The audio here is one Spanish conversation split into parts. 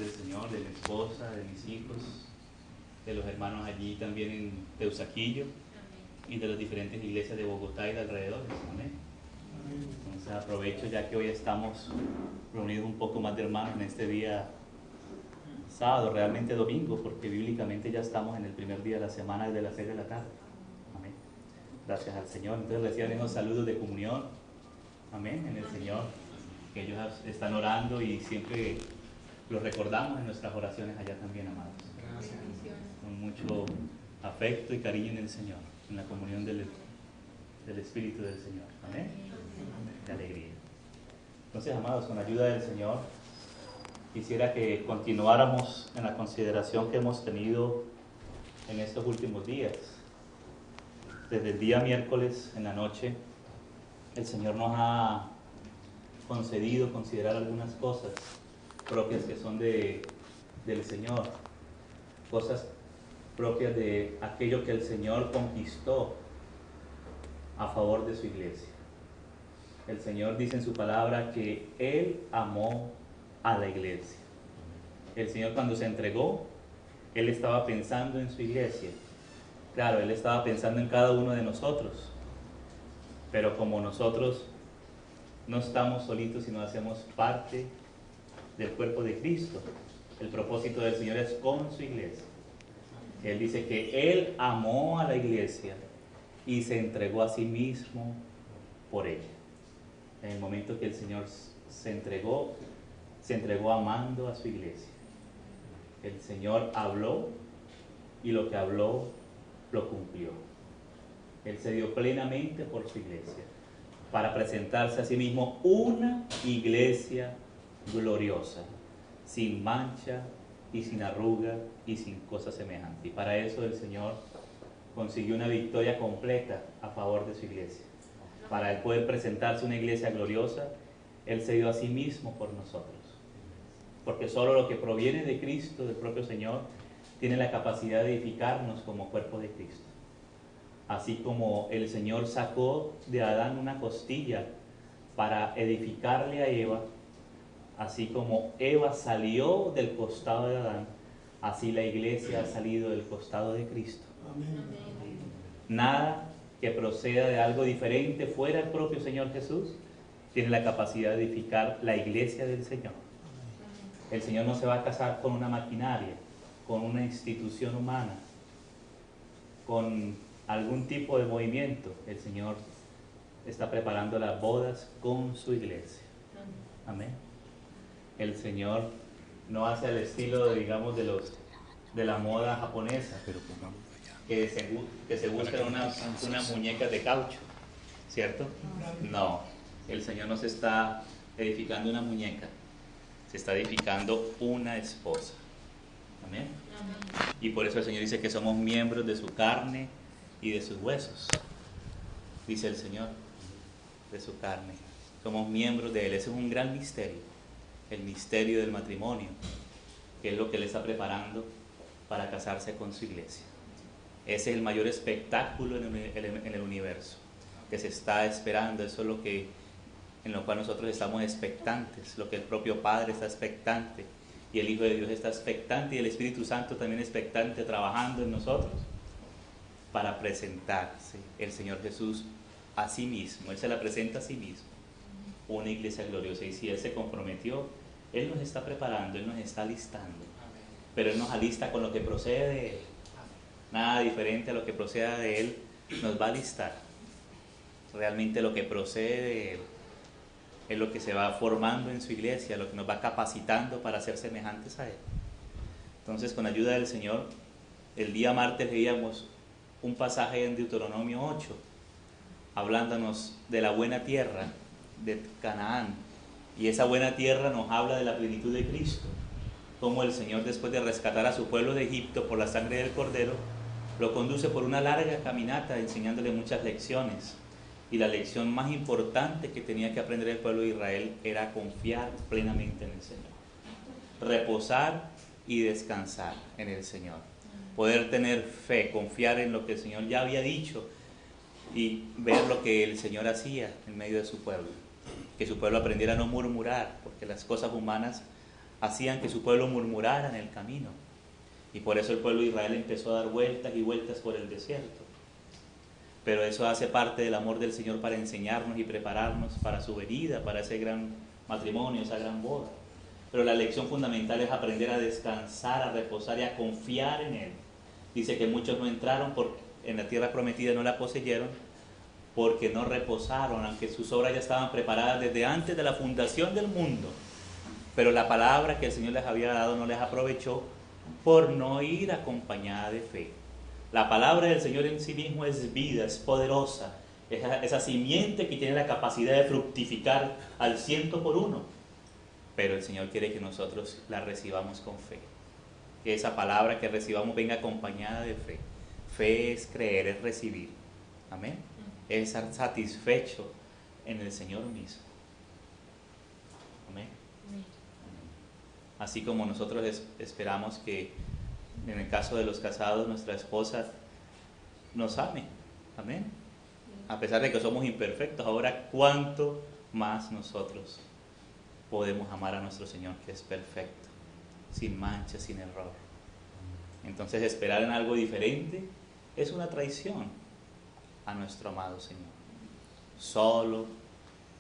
del Señor, de mi esposa, de mis hijos, de los hermanos allí también en Teusaquillo y de las diferentes iglesias de Bogotá y de alrededores. Amén. Entonces aprovecho ya que hoy estamos reunidos un poco más de hermanos en este día sábado, realmente domingo, porque bíblicamente ya estamos en el primer día de la semana desde las 6 de la tarde. Amén. Gracias al Señor. Entonces reciban esos saludos de comunión. Amén. En el Señor. Que ellos están orando y siempre los recordamos en nuestras oraciones allá también, amados. Gracias. Con mucho afecto y cariño en el Señor, en la comunión del Espíritu del Señor. Amén. De alegría. Entonces, amados, con la ayuda del Señor, quisiera que continuáramos en la consideración que hemos tenido en estos últimos días. Desde el día miércoles en la noche, el Señor nos ha concedido considerar algunas cosas propias que son del Señor, cosas propias de aquello que el Señor conquistó a favor de su iglesia. El Señor dice en su palabra que Él amó a la iglesia. El Señor, cuando se entregó, Él estaba pensando en su iglesia. Claro, Él estaba pensando en cada uno de nosotros, pero como nosotros no estamos solitos, sino hacemos parte del cuerpo de Cristo, el propósito del Señor es con su iglesia. Él dice que Él amó a la iglesia y se entregó a sí mismo por ella. En el momento que el Señor se entregó amando a su iglesia. El Señor habló y lo que habló lo cumplió. Él se dio plenamente por su iglesia para presentarse a sí mismo una iglesia gloriosa, sin mancha y sin arruga y sin cosa semejante. Y para eso el Señor consiguió una victoria completa a favor de su iglesia. Para Él poder presentarse una iglesia gloriosa, Él se dio a sí mismo por nosotros. Porque solo lo que proviene de Cristo, del propio Señor, tiene la capacidad de edificarnos como cuerpo de Cristo. Así como el Señor sacó de Adán una costilla para edificarle a Eva, así como Eva salió del costado de Adán, así la iglesia ha salido del costado de Cristo. Amén. Nada que proceda de algo diferente fuera del propio Señor Jesús tiene la capacidad de edificar la iglesia del Señor. El Señor no se va a casar con una maquinaria, con una institución humana, con algún tipo de movimiento. El Señor está preparando las bodas con su iglesia. Amén. El Señor no hace al estilo, digamos, de la moda japonesa, que se buscan unas muñecas de caucho, ¿cierto? No, el Señor no se está edificando una muñeca, se está edificando una esposa. Amén. Y por eso el Señor dice que somos miembros de su carne y de sus huesos, dice el Señor, de su carne. Somos miembros de Él. Ese es un gran misterio, el misterio del matrimonio, que es lo que Él está preparando para casarse con su iglesia. Ese es el mayor espectáculo en el universo que se está esperando. Eso es lo que, en lo cual nosotros estamos expectantes, lo que el propio Padre está expectante, y el Hijo de Dios está expectante, y el Espíritu Santo también expectante, trabajando en nosotros para presentarse el Señor Jesús a sí mismo. Él se la presenta a sí mismo, una iglesia gloriosa. Y si Él se comprometió, Él nos está preparando, Él nos está alistando, pero Él nos alista con lo que procede de Él. Nada diferente a lo que proceda de Él nos va a alistar. Realmente lo que procede de Él es lo que se va formando en su iglesia, lo que nos va capacitando para ser semejantes a Él. Entonces, con ayuda del Señor, el día martes leíamos un pasaje en Deuteronomio 8, hablándonos de la buena tierra de Canaán. Y esa buena tierra nos habla de la plenitud de Cristo, como el Señor, después de rescatar a su pueblo de Egipto por la sangre del Cordero, lo conduce por una larga caminata enseñándole muchas lecciones. Y la lección más importante que tenía que aprender el pueblo de Israel era confiar plenamente en el Señor, reposar y descansar en el Señor, poder tener fe, confiar en lo que el Señor ya había dicho y ver lo que el Señor hacía en medio de su pueblo, que su pueblo aprendiera a no murmurar, porque las cosas humanas hacían que su pueblo murmurara en el camino. Y por eso el pueblo de Israel empezó a dar vueltas y vueltas por el desierto. Pero eso hace parte del amor del Señor para enseñarnos y prepararnos para su venida, para ese gran matrimonio, esa gran boda. Pero la lección fundamental es aprender a descansar, a reposar y a confiar en Él. Dice que muchos no entraron en la tierra prometida, no la poseyeron, porque no reposaron, aunque sus obras ya estaban preparadas desde antes de la fundación del mundo. Pero la palabra que el Señor les había dado no les aprovechó por no ir acompañada de fe. La palabra del Señor en sí mismo es vida, es poderosa, esa simiente que tiene la capacidad de fructificar al 100%. Pero el Señor quiere que nosotros la recibamos con fe. Que esa palabra que recibamos venga acompañada de fe. Fe es creer, es recibir. Amén. Es estar satisfecho en el Señor mismo. Amén. Así como nosotros esperamos que en el caso de los casados nuestra esposa nos ame. Amén. A pesar de que somos imperfectos, ahora cuánto más nosotros podemos amar a nuestro Señor, que es perfecto, sin mancha, sin error. Entonces esperar en algo diferente es una traición a nuestro amado Señor. Solo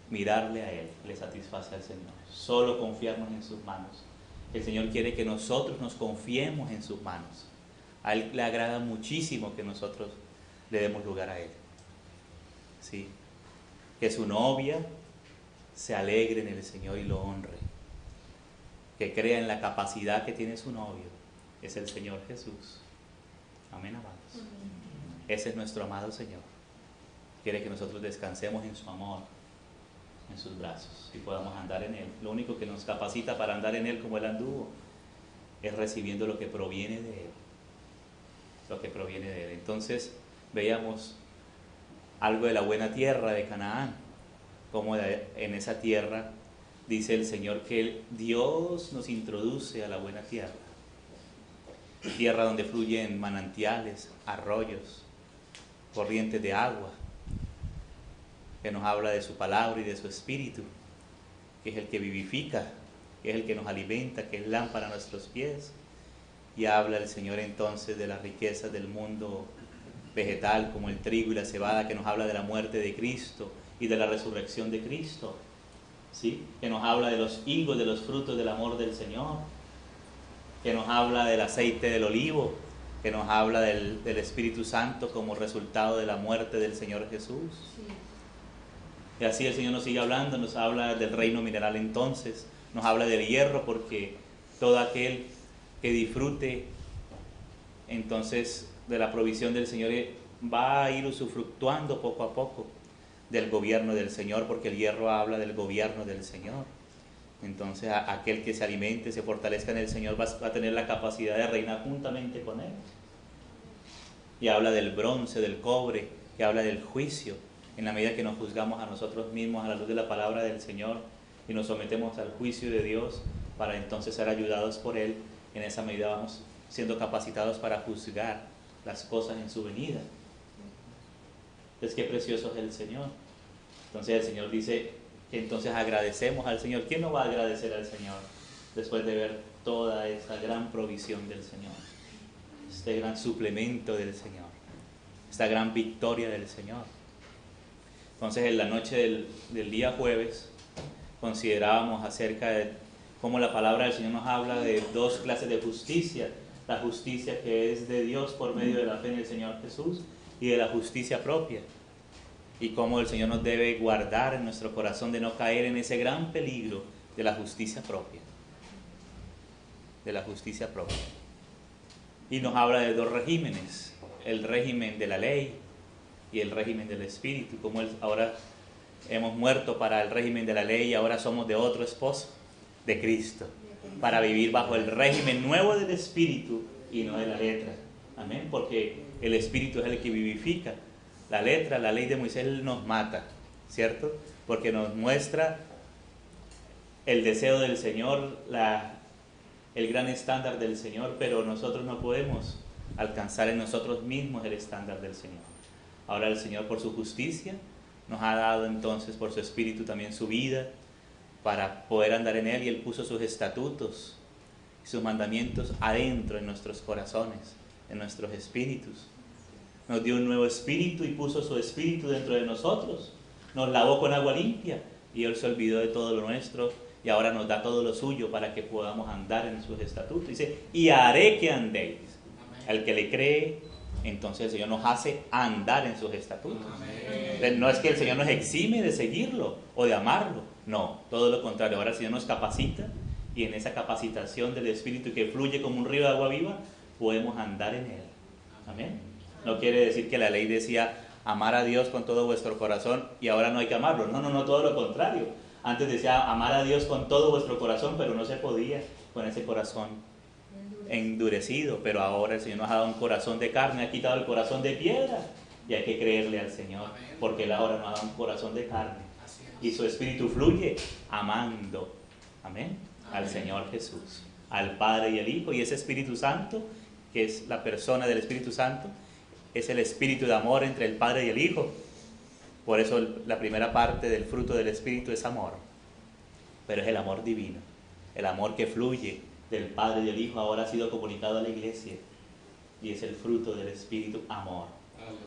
mirarle a Él le satisface al Señor. Solo confiarnos en sus manos. El Señor quiere que nosotros nos confiemos en sus manos. A Él le agrada muchísimo que nosotros le demos lugar a Él. ¿Sí? Que su novia se alegre en el Señor y lo honre. Que crea en la capacidad que tiene su novio. Es el Señor Jesús. Amén, amados. Ese es nuestro amado Señor. Quiere que nosotros descansemos en su amor, en sus brazos, y podamos andar en Él. Lo único que nos capacita para andar en Él como Él anduvo es recibiendo lo que proviene de Él. Lo que proviene de Él. Entonces veíamos algo de la buena tierra de Canaán, como en esa tierra dice el Señor que Dios nos introduce a la buena tierra. Tierra donde fluyen manantiales, arroyos, corrientes de agua, que nos habla de su palabra y de su espíritu, que es el que vivifica, que es el que nos alimenta, que es lámpara a nuestros pies. Y habla el Señor entonces de las riquezas del mundo vegetal, como el trigo y la cebada, que nos habla de la muerte de Cristo y de la resurrección de Cristo, ¿sí? Que nos habla de los higos, de los frutos del amor del Señor, que nos habla del aceite del olivo, que nos habla del Espíritu Santo como resultado de la muerte del Señor Jesús. Sí. Y así el Señor nos sigue hablando, nos habla del reino mineral entonces, nos habla del hierro, porque todo aquel que disfrute entonces de la provisión del Señor va a ir usufructuando poco a poco del gobierno del Señor, porque el hierro habla del gobierno del Señor. Entonces aquel que se alimente, se fortalezca en el Señor va a tener la capacidad de reinar juntamente con Él. Y habla del bronce, del cobre, que habla del juicio, en la medida que nos juzgamos a nosotros mismos a la luz de la palabra del Señor y nos sometemos al juicio de Dios para entonces ser ayudados por Él. En esa medida vamos siendo capacitados para juzgar las cosas en su venida. Entonces, qué precioso es el Señor. Entonces el Señor dice que entonces agradecemos al Señor. ¿Quién no va a agradecer al Señor después de ver toda esa gran provisión del Señor? Este gran suplemento del Señor, esta gran victoria del Señor. Entonces en la noche del día jueves considerábamos acerca de cómo la palabra del Señor nos habla de dos clases de justicia: la justicia que es de Dios por medio de la fe en el Señor Jesús y de la justicia propia, y cómo el Señor nos debe guardar en nuestro corazón de no caer en ese gran peligro de la justicia propia, de la justicia propia. Y nos habla de dos regímenes: el régimen de la ley y el régimen del Espíritu, como ahora hemos muerto para el régimen de la ley y ahora somos de otro esposo, de Cristo, para vivir bajo el régimen nuevo del Espíritu y no de la letra. Amén, porque el Espíritu es el que vivifica. La letra, la ley de Moisés nos mata, ¿cierto? Porque nos muestra el deseo del Señor, el gran estándar del Señor, pero nosotros no podemos alcanzar en nosotros mismos el estándar del Señor. Ahora el Señor, por su justicia, nos ha dado entonces por su Espíritu también su vida, para poder andar en Él, y Él puso sus estatutos, sus mandamientos adentro en nuestros corazones, en nuestros espíritus. Nos dio un nuevo espíritu y puso su espíritu dentro de nosotros. Nos lavó con agua limpia y Él se olvidó de todo lo nuestro y ahora nos da todo lo suyo para que podamos andar en sus estatutos. Dice, y haré que andéis. Al que le cree, entonces el Señor nos hace andar en sus estatutos. No es que el Señor nos exime de seguirlo o de amarlo, no, todo lo contrario. Ahora el Señor nos capacita y en esa capacitación del Espíritu que fluye como un río de agua viva, podemos andar en Él. Amén. No quiere decir que la ley decía amar a Dios con todo vuestro corazón y ahora no hay que amarlo. No, todo lo contrario. Antes decía amar a Dios con todo vuestro corazón, pero no se podía con ese corazón endurecido. Pero ahora el Señor nos ha dado un corazón de carne, ha quitado el corazón de piedra y hay que creerle al Señor, porque Él ahora nos ha dado un corazón de carne y su Espíritu fluye amando, amén, al Señor Jesús, al Padre y al Hijo, y ese Espíritu Santo, que es la persona del Espíritu Santo, es el espíritu de amor entre el Padre y el Hijo. Por eso la primera parte del fruto del Espíritu es amor, pero es el amor divino, el amor que fluye del Padre y del Hijo ahora ha sido comunicado a la iglesia y es el fruto del Espíritu, amor.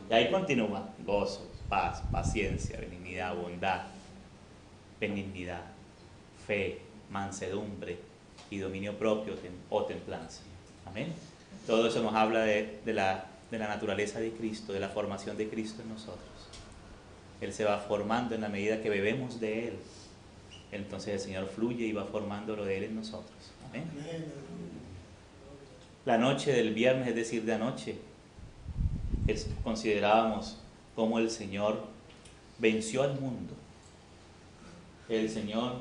Y ahí continúa: gozo, paz, paciencia, benignidad, bondad, benignidad, fe, mansedumbre y dominio propio o templanza. Amén. Todo eso nos habla de la naturaleza de Cristo, de la formación de Cristo en nosotros. Él se va formando en la medida que bebemos de Él. Entonces el Señor fluye y va formándolo de Él en nosotros. Amén. La noche del viernes, es decir, de anoche, considerábamos cómo el Señor venció al mundo. El Señor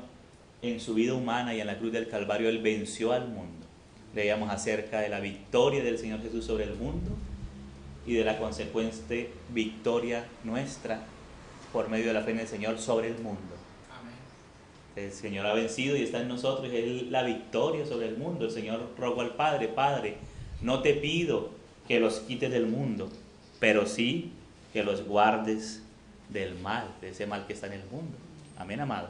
en su vida humana y en la cruz del Calvario, Él venció al mundo. Leíamos acerca de la victoria del Señor Jesús sobre el mundo y de la consecuente victoria nuestra por medio de la fe en el Señor sobre el mundo. Amén. El Señor ha vencido y está en nosotros, y es la victoria sobre el mundo. El Señor rogó al Padre: Padre, no te pido que los quites del mundo, pero sí que los guardes del mal, de ese mal que está en el mundo. Amén, amado.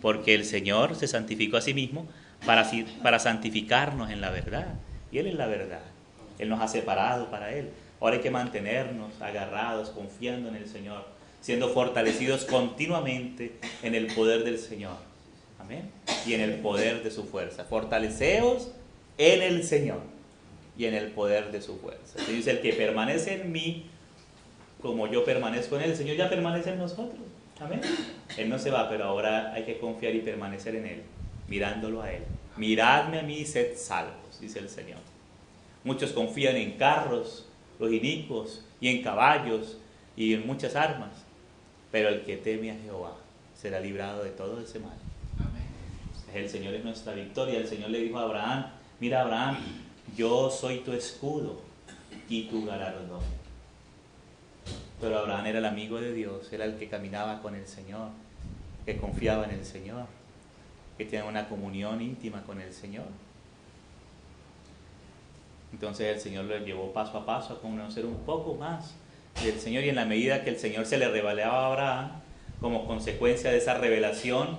Porque el Señor se santificó a sí mismo para santificarnos en la verdad. Y Él es la verdad. Él nos ha separado para Él. Ahora hay que mantenernos agarrados, confiando en el Señor, siendo fortalecidos continuamente en el poder del Señor. Amén. Y en el poder de su fuerza. Fortaleceos en el Señor y en el poder de su fuerza. Se dice: el que permanece en mí, como yo permanezco en Él. El Señor ya permanece en nosotros. Amén. Él no se va, pero ahora hay que confiar y permanecer en Él, mirándolo a Él. Miradme a mí y sed salvos, dice el Señor. Muchos confían en carros, los inicuos, y en caballos, y en muchas armas. Pero el que teme a Jehová será librado de todo ese mal. Amén. El Señor es nuestra victoria. El Señor le dijo a Abraham: mira, Abraham, yo soy tu escudo y tu galardón. Pero Abraham era el amigo de Dios, era el que caminaba con el Señor, que confiaba en el Señor, que tenía una comunión íntima con el Señor. Entonces el Señor lo llevó paso a paso a conocer un poco más del Señor, y en la medida que el Señor se le revelaba a Abraham, como consecuencia de esa revelación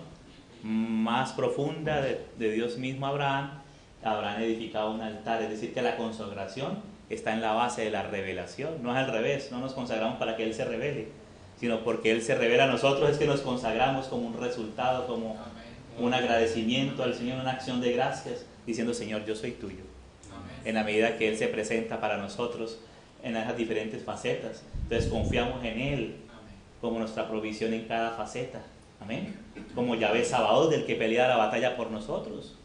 más profunda de Dios mismo a Abraham edificaba un altar. Es decir, que la consagración está en la base de la revelación, no es al revés. No nos consagramos para que Él se revele, sino porque Él se revela a nosotros, es que nos consagramos como un resultado, como un agradecimiento al Señor, una acción de gracias, diciendo: Señor, yo soy tuyo. En la medida que Él se presenta para nosotros en esas diferentes facetas, entonces confiamos en Él como nuestra provisión en cada faceta. Amén. Como Yahvé Sabaoth, del que pelea la batalla por nosotros,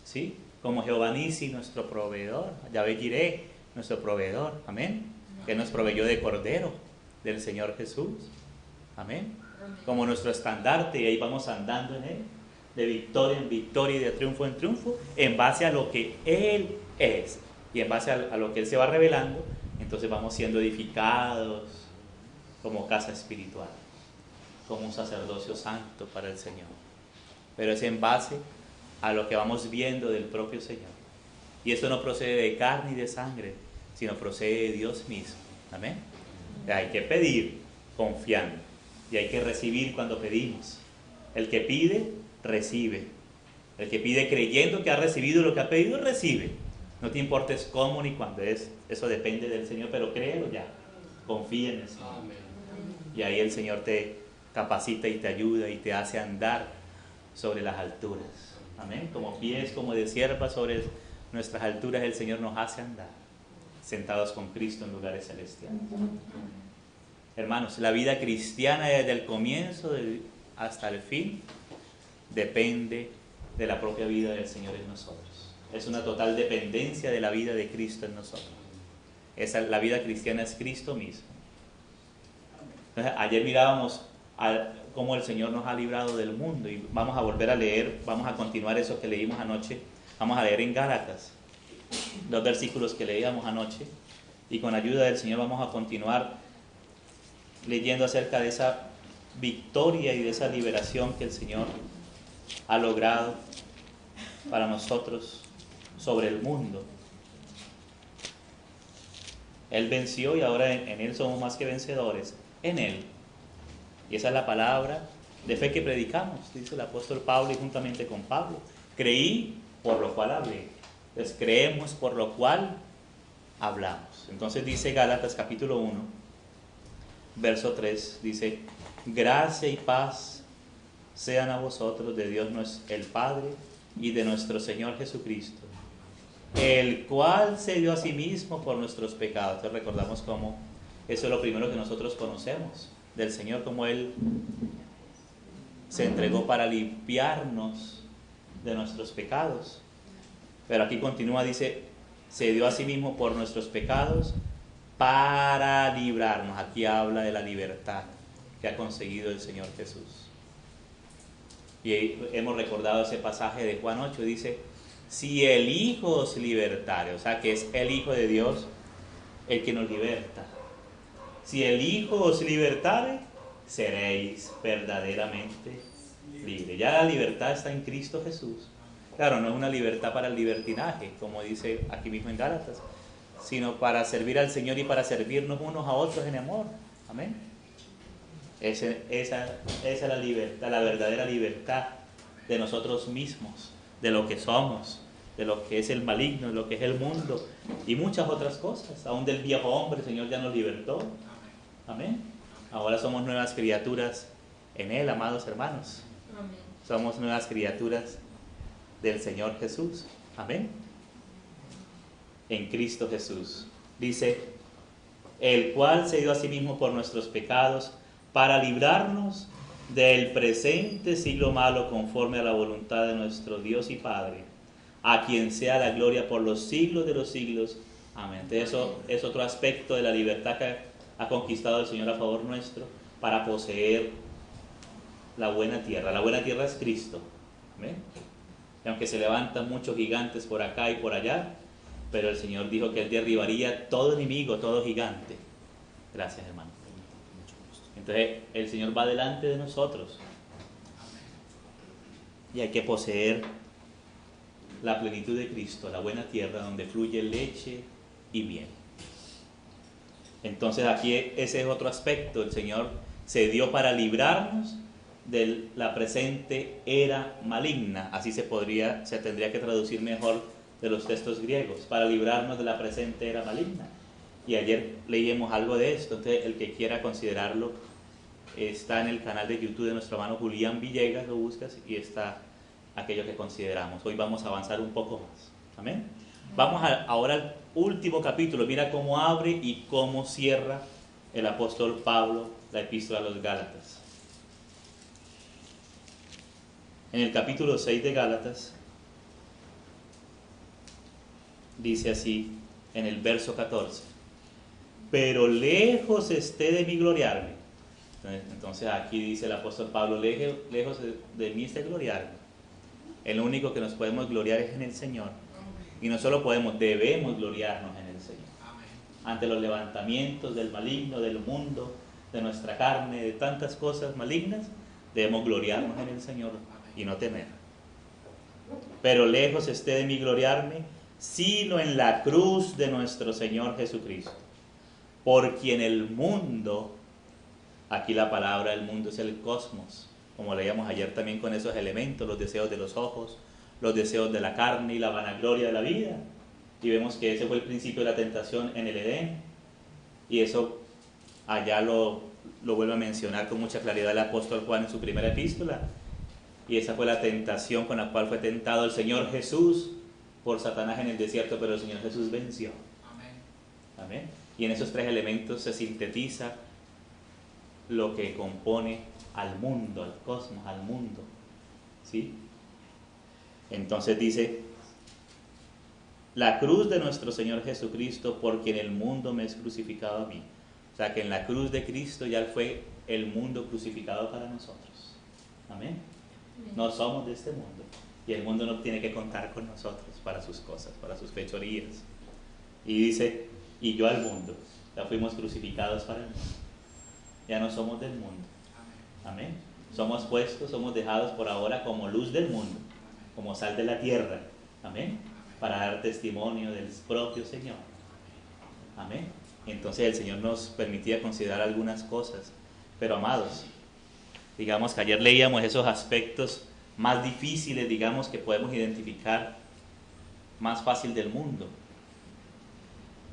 ¿sí? Como Jehová Nisi, nuestro proveedor. Yahvé Jireh, nuestro proveedor. Amén. Que nos proveyó de cordero del Señor Jesús. Amén. Como nuestro estandarte, y ahí vamos andando en Él, de victoria en victoria y de triunfo en triunfo, en base a lo que Él es y en base a lo que Él se va revelando. Entonces vamos siendo edificados como casa espiritual, como un sacerdocio santo para el Señor. Pero es en base a lo que vamos viendo del propio Señor. Y eso no procede de carne y de sangre, sino procede de Dios mismo. Amén. Hay que pedir confiando y hay que recibir cuando pedimos. El que pide, recibe. El que pide creyendo que ha recibido lo que ha pedido, recibe. No te importes cómo ni cuándo es. Eso depende del Señor, pero créelo ya. Confía en el Señor. Y ahí el Señor te capacita y te ayuda y te hace andar sobre las alturas. Amén. Como pies, como de sierva sobre nuestras alturas, el Señor nos hace andar, sentados con Cristo en lugares celestiales. Hermanos, la vida cristiana desde el comienzo hasta el fin depende de la propia vida del Señor en nosotros. Es una total dependencia de la vida de Cristo en nosotros. La vida cristiana es Cristo mismo. Entonces, ayer mirábamos cómo el Señor nos ha librado del mundo y vamos a volver a leer, vamos a continuar eso que leímos anoche. Vamos a leer en Gálatas 2 versículos que leíamos anoche y con ayuda del Señor vamos a continuar leyendo acerca de esa victoria y de esa liberación que el Señor ha logrado para nosotros sobre el mundo. Él venció y ahora en Él somos más que vencedores, en Él. Y esa es la palabra de fe que predicamos, dice el apóstol Pablo y juntamente con Pablo. Creí, por lo cual hablé. Entonces creemos, por lo cual hablamos. Entonces dice Gálatas capítulo 1, verso 3, dice: gracia y paz sean a vosotros de Dios el Padre y de nuestro Señor Jesucristo, el cual se dio a sí mismo por nuestros pecados. Entonces recordamos cómo eso es lo primero que nosotros conocemos del Señor, como Él se entregó para limpiarnos de nuestros pecados. Pero aquí continúa, dice, se dio a sí mismo por nuestros pecados para librarnos. Aquí habla de la libertad que ha conseguido el Señor Jesús. Y hemos recordado ese pasaje de Juan 8, dice: si el Hijo os libertare, o sea que es el Hijo de Dios el que nos liberta. Si el Hijo os libertare, seréis verdaderamente libres. Ya la libertad está en Cristo Jesús. Claro, no es una libertad para el libertinaje, como dice aquí mismo en Gálatas, sino para servir al Señor y para servirnos unos a otros en amor. Amén. Esa es la libertad, la verdadera libertad de nosotros mismos, de lo que somos, de lo que es el maligno, de lo que es el mundo y muchas otras cosas. Aún del viejo hombre el Señor ya nos libertó. Amén. Ahora somos nuevas criaturas en Él, amados hermanos. Amén. Somos nuevas criaturas del Señor Jesús. Amén. En Cristo Jesús. Dice: el cual se dio a sí mismo por nuestros pecados para librarnos del presente siglo malo, conforme a la voluntad de nuestro Dios y Padre, a quien sea la gloria por los siglos de los siglos. Amén. Entonces, eso es otro aspecto de la libertad que ha conquistado el Señor a favor nuestro, para poseer la buena tierra. La buena tierra es Cristo. Amén. Y aunque se levantan muchos gigantes por acá y por allá, pero el Señor dijo que Él derribaría todo enemigo, todo gigante. Gracias, hermano. Entonces el Señor va delante de nosotros y hay que poseer la plenitud de Cristo, la buena tierra donde fluye leche y miel. Entonces aquí ese es otro aspecto. El Señor se dio para librarnos de la presente era maligna. Así se tendría que traducir mejor de los textos griegos, para librarnos de la presente era maligna. Y ayer leímos algo de esto. Entonces el que quiera considerarlo, está en el canal de YouTube de nuestro hermano Julián Villegas, lo buscas y está aquello que consideramos. Hoy vamos a avanzar un poco más. Amén. Vamos ahora al último capítulo. Mira cómo abre y cómo cierra el apóstol Pablo la epístola a los Gálatas. En el capítulo 6 de Gálatas dice así en el verso 14: pero lejos esté de mí gloriarme. Entonces aquí dice el apóstol Pablo: lejos de mí esté gloriarme. El único que nos podemos gloriar es en el Señor. Y no solo podemos, debemos gloriarnos en el Señor. Ante los levantamientos del maligno, del mundo, de nuestra carne, de tantas cosas malignas, debemos gloriarnos en el Señor y no temer. Pero lejos esté de mí gloriarme, sino en la cruz de nuestro Señor Jesucristo, por quien el mundo, aquí la palabra del mundo es el cosmos, como leíamos ayer también con esos elementos, los deseos de los ojos, los deseos de la carne y la vanagloria de la vida. Y vemos que ese fue el principio de la tentación en el Edén. Y eso allá lo vuelve a mencionar con mucha claridad el apóstol Juan en su primera epístola. Y esa fue la tentación con la cual fue tentado el Señor Jesús por Satanás en el desierto, pero el Señor Jesús venció. Amén. Amén. Y en esos tres elementos se sintetiza lo que compone al mundo, al cosmos, al mundo. ¿Sí? Entonces dice, la cruz de nuestro Señor Jesucristo, por quien el mundo me es crucificado a mí. O sea que en la cruz de Cristo ya fue el mundo crucificado para nosotros. Amén. No somos de este mundo. Y el mundo no tiene que contar con nosotros para sus cosas, para sus fechorías. Y dice, y yo al mundo. Ya fuimos crucificados para el mundo. Ya no somos del mundo. Amén. Somos puestos, somos dejados por ahora como luz del mundo, como sal de la tierra. Amén. Para dar testimonio del propio Señor. Amén. Entonces el Señor nos permitía considerar algunas cosas. Pero amados, digamos que ayer leíamos esos aspectos más difíciles, digamos, que podemos identificar más fácil del mundo.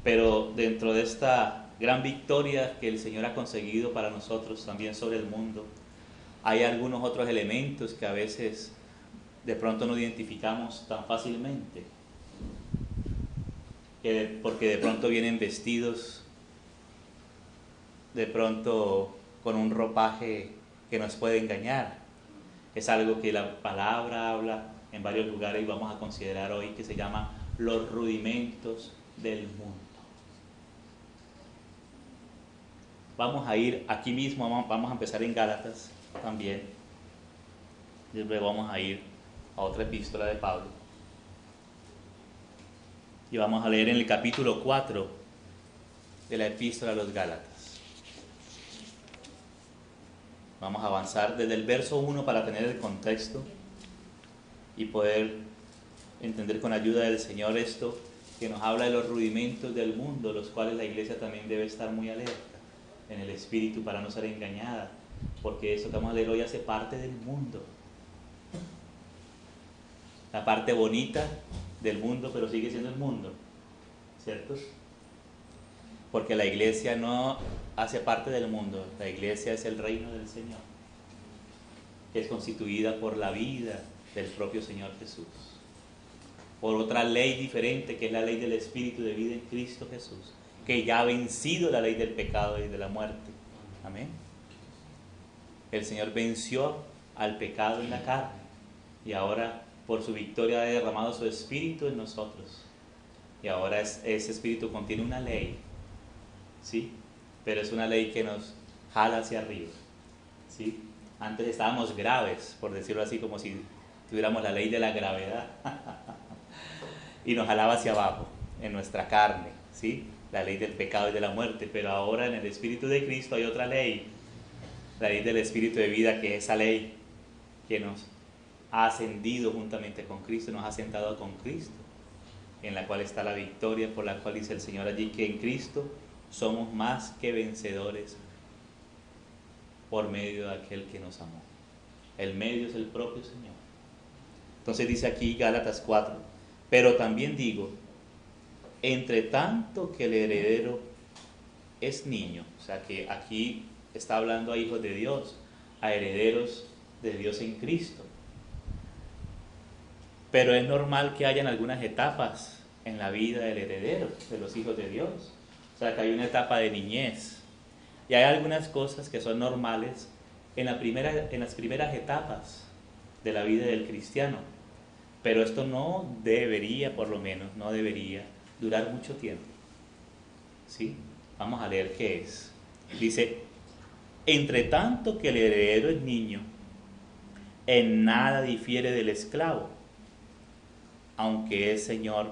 Pero dentro de esta gran victoria que el Señor ha conseguido para nosotros también sobre el mundo, hay algunos otros elementos que a veces de pronto no identificamos tan fácilmente, porque de pronto vienen vestidos de pronto con un ropaje que nos puede engañar. Es algo que la palabra habla en varios lugares y vamos a considerar hoy, que se llama los rudimentos del mundo. Vamos a ir aquí mismo, vamos a empezar en Gálatas también. Y luego vamos a ir a otra epístola de Pablo. Y vamos a leer en el capítulo 4 de la epístola a los Gálatas. Vamos a avanzar desde el verso 1 para tener el contexto y poder entender con ayuda del Señor esto que nos habla de los rudimentos del mundo, los cuales la iglesia también debe estar muy alerta en el espíritu para no ser engañada, porque eso que vamos a leer hoy hace parte del mundo. La parte bonita del mundo, pero sigue siendo el mundo, ¿cierto? Porque la iglesia no hace parte del mundo, la iglesia es el reino del Señor, que es constituida por la vida del propio Señor Jesús, por otra ley diferente que es la ley del Espíritu de vida en Cristo Jesús, que ya ha vencido la ley del pecado y de la muerte. Amén. El Señor venció al pecado en la carne y ahora por su victoria ha derramado su Espíritu en nosotros. Y ahora ese Espíritu contiene una ley, ¿sí? Pero es una ley que nos jala hacia arriba, ¿sí? Antes estábamos graves, por decirlo así, como si tuviéramos la ley de la gravedad y nos jalaba hacia abajo en nuestra carne, ¿sí? La ley del pecado y de la muerte. Pero ahora en el Espíritu de Cristo hay otra ley, la ley del Espíritu de vida, que es esa ley que nos ha ascendido juntamente con Cristo, nos ha sentado con Cristo, en la cual está la victoria, por la cual dice el Señor allí que en Cristo somos más que vencedores por medio de aquel que nos amó. El medio es el propio Señor. Entonces dice aquí Gálatas 4, pero también digo, entre tanto que el heredero es niño, o sea que aquí está hablando a hijos de Dios, a herederos de Dios en Cristo. Pero es normal que hayan algunas etapas en la vida del heredero, de los hijos de Dios. O sea que hay una etapa de niñez. Y hay algunas cosas que son normales en las primeras etapas de la vida del cristiano. Pero esto no debería, por lo menos, no debería durar mucho tiempo. ¿Sí? Vamos a leer qué es. Dice, entre tanto que el heredero es niño, en nada difiere del esclavo, aunque es señor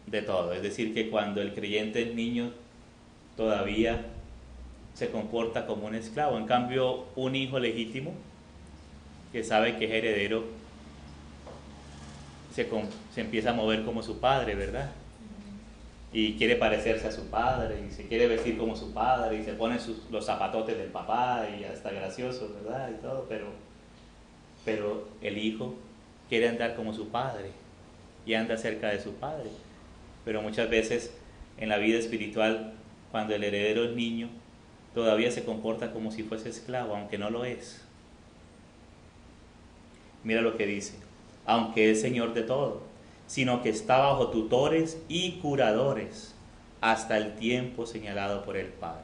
de todo. Es decir, que cuando el creyente es niño, todavía se comporta como un esclavo. En cambio, un hijo legítimo, que sabe que es heredero, se empieza a mover como su padre, ¿verdad? y quiere parecerse a su padre y se quiere vestir como su padre y se pone los zapatotes del papá y ya está gracioso, ¿verdad? Y todo, pero el hijo quiere andar como su padre y anda cerca de su padre. Pero muchas veces en la vida espiritual, cuando el heredero es niño, todavía se comporta como si fuese esclavo, aunque no lo es. Mira lo que dice: aunque es señor de todo, sino que está bajo tutores y curadores hasta el tiempo señalado por el Padre.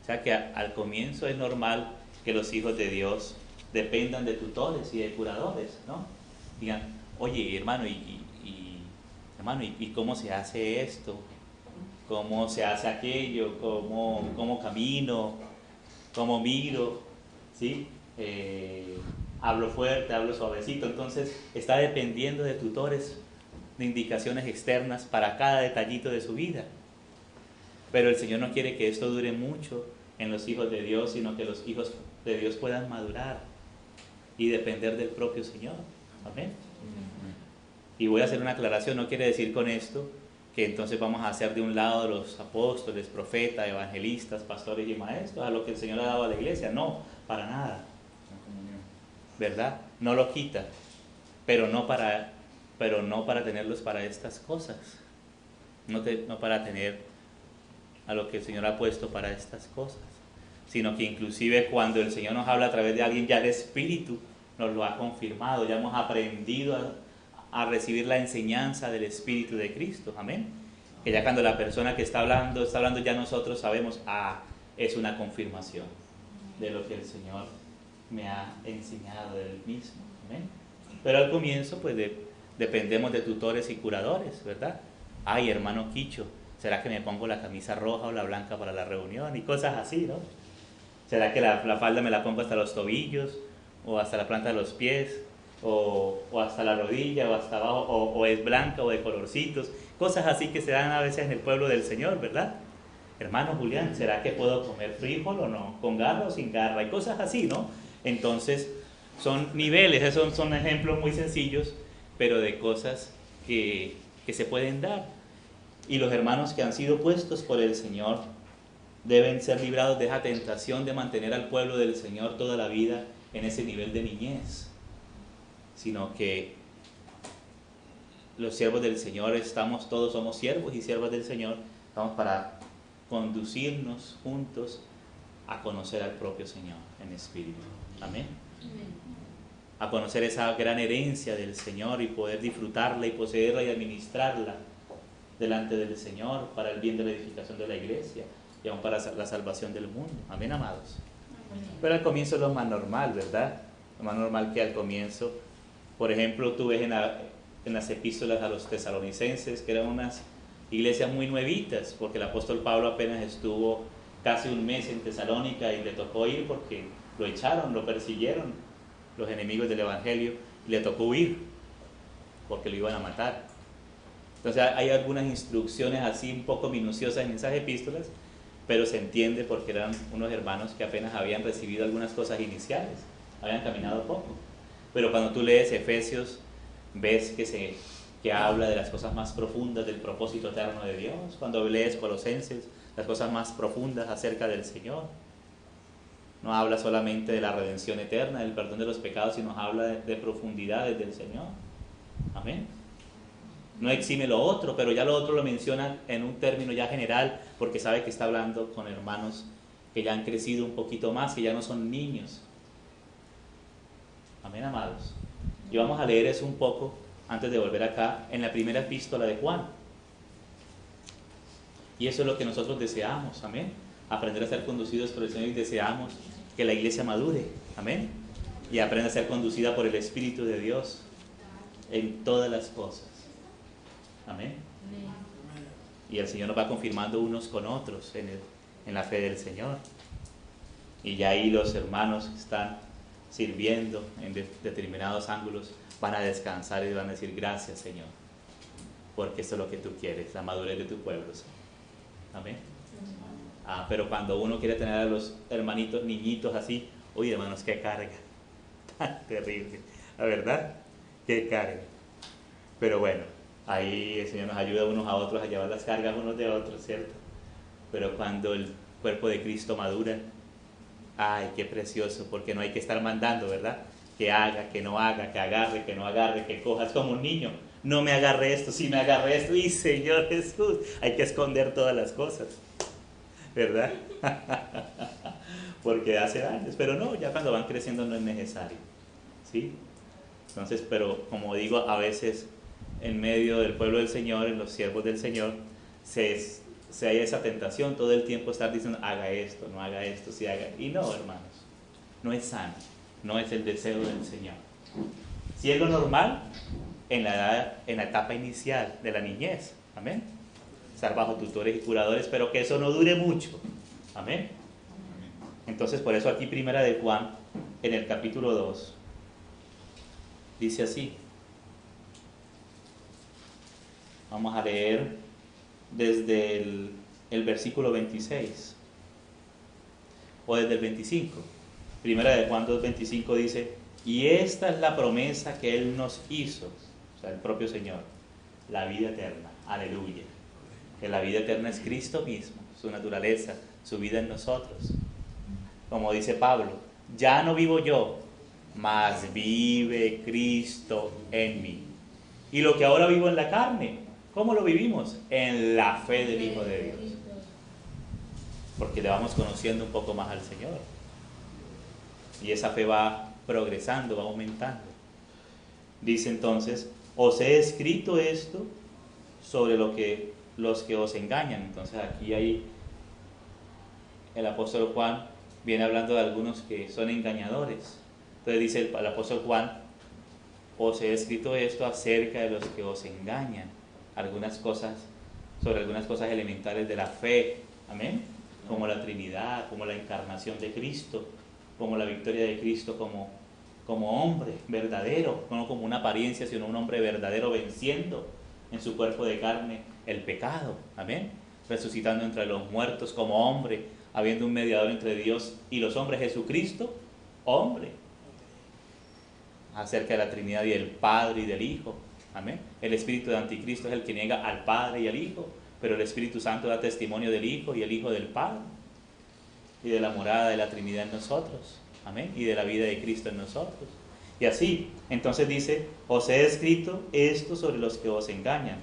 O sea que al comienzo es normal que los hijos de Dios dependan de tutores y de curadores, ¿no? Digan, oye, hermano, ¿y cómo se hace esto? ¿Cómo se hace aquello? ¿Cómo camino? ¿Cómo miro? ¿Sí? Hablo fuerte, hablo suavecito. Entonces está dependiendo de tutores, de indicaciones externas para cada detallito de su vida. Pero el Señor no quiere que esto dure mucho en los hijos de Dios, sino que los hijos de Dios puedan madurar y depender del propio Señor. Amén. Y voy a hacer una aclaración: no quiere decir con esto que entonces vamos a hacer de un lado de los apóstoles, profetas, evangelistas, pastores y maestros, a lo que el Señor ha dado a la iglesia. No, para nada. ¿Verdad? No lo quita, pero no para tenerlos para estas cosas. No para tener a lo que el Señor ha puesto para estas cosas, sino que inclusive cuando el Señor nos habla a través de alguien, ya el Espíritu nos lo ha confirmado, ya hemos aprendido a recibir la enseñanza del Espíritu de Cristo. Amén. Que ya cuando la persona que está hablando, ya nosotros sabemos, es una confirmación de lo que el Señor me ha enseñado de él mismo. Amén. Pero al comienzo pues dependemos de tutores y curadores, ¿verdad? Ay, hermano Quicho, ¿será que me pongo la camisa roja o la blanca para la reunión? Y cosas así, ¿no? ¿Será que la falda me la pongo hasta los tobillos o hasta la planta de los pies o hasta la rodilla o hasta abajo, o es blanca o de colorcitos? Cosas así que se dan a veces en el pueblo del Señor, ¿verdad? Hermano Julián, ¿será que puedo comer frijol o no? ¿Con garra o sin garra? Y cosas así, ¿no? Entonces son niveles, esos son ejemplos muy sencillos, pero de cosas que se pueden dar. Y los hermanos que han sido puestos por el Señor deben ser librados de esa tentación de mantener al pueblo del Señor toda la vida en ese nivel de niñez, sino que los siervos del Señor todos somos siervos y siervas del Señor, estamos para conducirnos juntos a conocer al propio Señor en espíritu. Amén. A conocer esa gran herencia del Señor y poder disfrutarla y poseerla y administrarla delante del Señor para el bien de la edificación de la iglesia y aún para la salvación del mundo. Amén, amados. Pero al comienzo es lo más normal, ¿verdad? Lo más normal que al comienzo, por ejemplo, tú ves en las epístolas a los tesalonicenses, que eran unas iglesias muy nuevitas, porque el apóstol Pablo apenas estuvo casi un mes en Tesalónica y le tocó ir porque lo echaron, lo persiguieron los enemigos del evangelio y le tocó huir porque lo iban a matar. Entonces hay algunas instrucciones así un poco minuciosas en esas epístolas, pero se entiende porque eran unos hermanos que apenas habían recibido algunas cosas iniciales, habían caminado poco. Pero cuando tú lees Efesios, ves que habla de las cosas más profundas del propósito eterno de Dios. Cuando lees Colosenses, las cosas más profundas acerca del Señor. No habla solamente de la redención eterna, del perdón de los pecados, sino habla de profundidades del Señor. Amén. No exime lo otro, pero ya lo otro lo menciona en un término ya general, porque sabe que está hablando con hermanos que ya han crecido un poquito más, que ya no son niños. Amén, amados. Y vamos a leer eso un poco antes de volver acá en la primera epístola de Juan. Y eso es lo que nosotros deseamos, amén. Aprender a ser conducidos por el Señor, y deseamos que la iglesia madure, amén. Y aprenda a ser conducida por el Espíritu de Dios en todas las cosas. Amén. Y el Señor nos va confirmando unos con otros en la fe del Señor. Y ya ahí los hermanos que están sirviendo en determinados ángulos van a descansar y van a decir: gracias, Señor, porque esto es lo que tú quieres, la madurez de tu pueblo, Señor. Amén. Pero cuando uno quiere tener a los hermanitos niñitos así, uy, hermanos, qué carga tan terrible, la verdad, qué carga. Pero bueno, Ahí el Señor nos ayuda unos a otros a llevar las cargas unos de otros, ¿cierto? Pero cuando el cuerpo de Cristo madura, ¡ay, qué precioso! Porque no hay que estar mandando, ¿verdad? Que haga, que no haga, que agarre, que no agarre, que coja. Es como un niño. No me agarre esto, sí me agarre esto. ¡Y Señor Jesús! Hay que esconder todas las cosas, ¿verdad? Porque hace años. Pero no, ya cuando van creciendo no es necesario, ¿sí? Entonces, pero como digo, a veces en medio del pueblo del Señor, en los siervos del Señor, se hay esa tentación todo el tiempo estar diciendo, haga esto, no haga esto, sí haga. Y no, hermanos, no es sano, no es el deseo del Señor. Si es lo normal, en la etapa inicial de la niñez, amén. Estar bajo tutores y curadores, pero que eso no dure mucho, amén. Entonces, por eso aquí primera de Juan, en el capítulo 2, dice así. Vamos a leer desde el versículo 26 o desde el 25. Primera de Juan 2:25 dice: y esta es la promesa que Él nos hizo, o sea, el propio Señor, la vida eterna. Aleluya. Que la vida eterna es Cristo mismo, su naturaleza, su vida en nosotros. Como dice Pablo, ya no vivo yo, mas vive Cristo en mí. Y lo que ahora vivo en la carne, ¿cómo lo vivimos? En la fe del Hijo de Dios. Porque le vamos conociendo un poco más al Señor. Y esa fe va progresando, va aumentando. Dice entonces, os he escrito esto sobre los que os engañan. Entonces aquí hay el apóstol Juan viene hablando de algunos que son engañadores. Entonces dice el apóstol Juan, os he escrito esto acerca de los que os engañan. Sobre algunas cosas elementales de la fe, amén, como la Trinidad, como la encarnación de Cristo, como la victoria de Cristo como hombre verdadero, no como una apariencia, sino un hombre verdadero venciendo en su cuerpo de carne el pecado, amén, resucitando entre los muertos como hombre, habiendo un mediador entre Dios y los hombres, Jesucristo, hombre, acerca de la Trinidad y del Padre y del Hijo. Amén. El espíritu de anticristo es el que niega al Padre y al Hijo, pero el Espíritu Santo da testimonio del Hijo y el Hijo del Padre, y de la morada de la Trinidad en nosotros, amén, y de la vida de Cristo en nosotros. Y así, entonces dice, os he escrito esto sobre los que os engañan.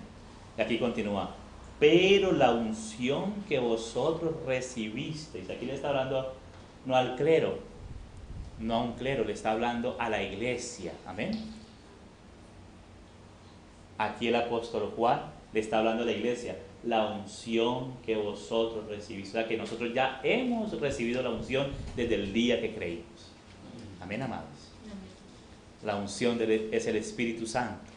Y aquí continúa, pero la unción que vosotros recibisteis, aquí le está hablando no al clero, no a un clero, le está hablando a la iglesia, amén. Aquí el apóstol Juan le está hablando a la iglesia, la unción que vosotros recibís, o sea que nosotros ya hemos recibido la unción desde el día que creímos, amén, amados. La unción es el Espíritu Santo,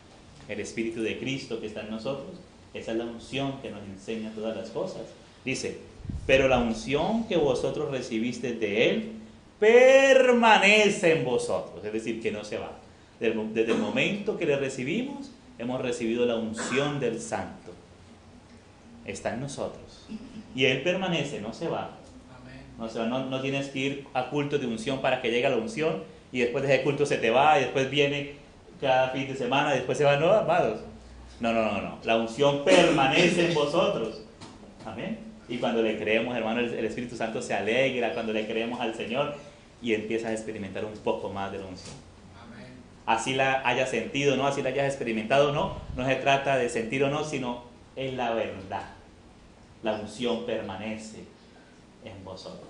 el Espíritu de Cristo que está en nosotros. Esa es la unción que nos enseña todas las cosas. Dice, pero la unción que vosotros recibiste de Él permanece en vosotros, es decir, que no se va. Desde el momento que le recibimos, hemos recibido la unción del Santo. Está en nosotros. Y Él permanece, no se va. No se va, no tienes que ir a cultos de unción para que llegue la unción y después de ese culto se te va y después viene cada fin de semana, después se va. No, amados. No. La unción permanece en vosotros. Amén. Y cuando le creemos, hermano, el Espíritu Santo se alegra cuando le creemos al Señor y empiezas a experimentar un poco más de la unción. Amén. Así la hayas sentido, no, así la hayas experimentado, no se trata de sentir o no, sino es la verdad. La unción permanece en vosotros.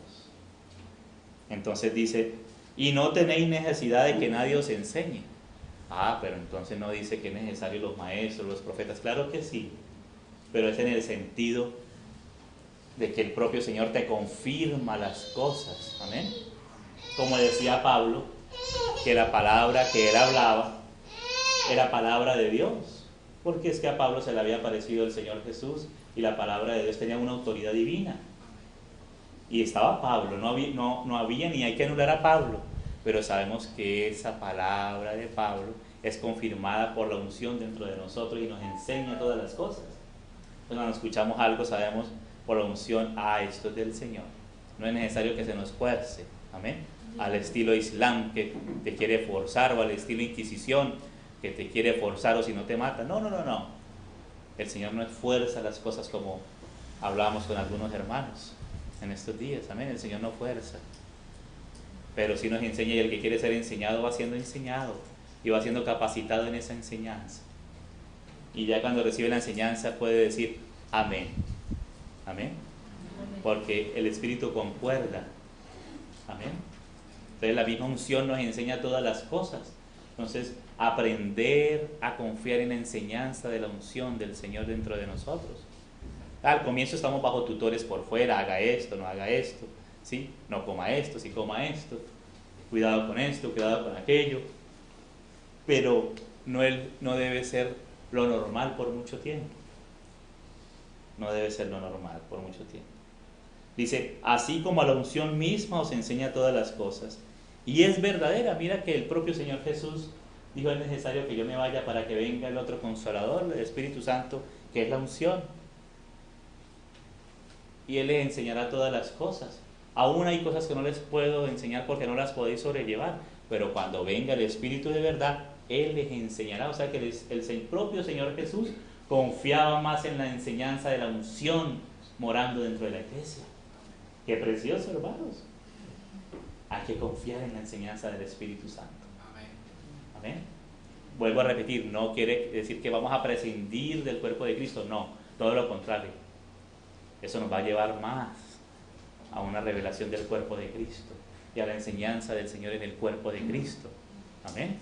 Entonces dice, y no tenéis necesidad de que nadie os enseñe. Pero entonces no dice que es necesario los maestros, los profetas. Claro que sí, pero es en el sentido de que el propio Señor te confirma las cosas. Amén. Como decía Pablo, que la palabra que él hablaba era palabra de Dios, porque es que a Pablo se le había aparecido el Señor Jesús y la palabra de Dios tenía una autoridad divina. Y estaba Pablo, no había ni hay que anular a Pablo, pero sabemos que esa palabra de Pablo es confirmada por la unción dentro de nosotros y nos enseña todas las cosas. Entonces, cuando escuchamos algo, sabemos por la unción, esto es del Señor. No es necesario que se nos fuerce, amén, al estilo Islam que te quiere forzar, o al estilo Inquisición que te quiere forzar o si no te mata. No. El Señor no esfuerza las cosas como hablamos con algunos hermanos en estos días. Amén. El Señor no fuerza. Pero sí nos enseña, y el que quiere ser enseñado va siendo enseñado y va siendo capacitado en esa enseñanza. Y ya cuando recibe la enseñanza puede decir amén. Amén. Porque el Espíritu concuerda. Amén. Entonces la misma unción nos enseña todas las cosas. Entonces, aprender a confiar en la enseñanza de la unción del Señor dentro de nosotros. Al comienzo estamos bajo tutores por fuera, haga esto, no haga esto, ¿sí? No coma esto, sí coma esto, cuidado con esto, cuidado con aquello. Pero no debe ser lo normal por mucho tiempo. No debe ser lo normal por mucho tiempo. Dice, así como a la unción misma os enseña todas las cosas. Y es verdadera. Mira que el propio Señor Jesús dijo, es necesario que yo me vaya para que venga el otro Consolador, el Espíritu Santo, que es la unción. Y Él les enseñará todas las cosas. Aún hay cosas que no les puedo enseñar porque no las podéis sobrellevar. Pero cuando venga el Espíritu de verdad, Él les enseñará. O sea que el propio Señor Jesús confiaba más en la enseñanza de la unción morando dentro de la iglesia. Qué precioso, hermanos. Hay que confiar en la enseñanza del Espíritu Santo. Amén. Vuelvo a repetir, no quiere decir que vamos a prescindir del cuerpo de Cristo, no, todo lo contrario. Eso nos va a llevar más a una revelación del cuerpo de Cristo y a la enseñanza del Señor en el cuerpo de Cristo. Amén.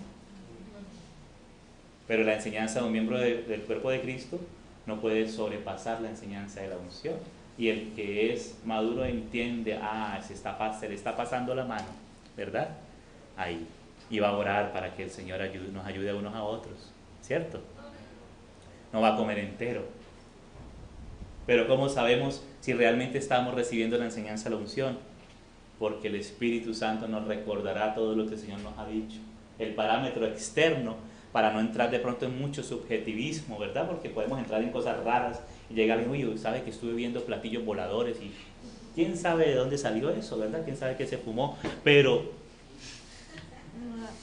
Pero la enseñanza de un miembro del cuerpo de Cristo no puede sobrepasar la enseñanza de la unción. Y el que es maduro entiende, se le está pasando la mano, ¿verdad? Ahí. Y va a orar para que el Señor nos ayude a unos a otros, ¿cierto? No va a comer entero. Pero ¿cómo sabemos si realmente estamos recibiendo la enseñanza de la unción? Porque el Espíritu Santo nos recordará todo lo que el Señor nos ha dicho. El parámetro externo, para no entrar de pronto en mucho subjetivismo, ¿verdad? Porque podemos entrar en cosas raras y llegar y, uy, ¿sabe que estuve viendo platillos voladores? Y quién sabe de dónde salió eso, ¿verdad? Quién sabe qué se fumó, pero...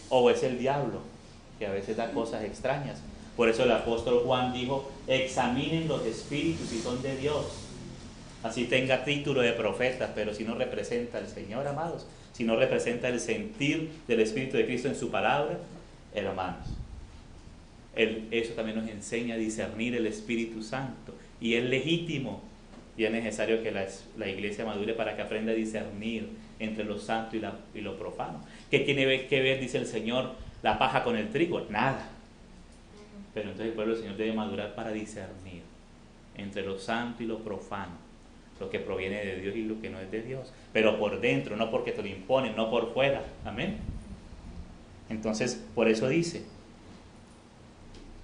O es el diablo, que a veces da cosas extrañas. Por eso el apóstol Juan dijo, examinen los espíritus si son de Dios. Así tenga título de profeta, pero si no representa al Señor, amados, si no representa el sentir del Espíritu de Cristo en su palabra, hermanos, eso también nos enseña a discernir el Espíritu Santo. Y es legítimo y es necesario que la iglesia madure para que aprenda a discernir entre lo santo y lo profano. ¿Qué tiene que ver, dice el Señor, la paja con el trigo? Nada. Pero entonces el pueblo del Señor debe madurar para discernir entre lo santo y lo profano, lo que proviene de Dios y lo que no es de Dios, pero por dentro, no porque te lo imponen, no por fuera. Amén. Entonces, por eso dice,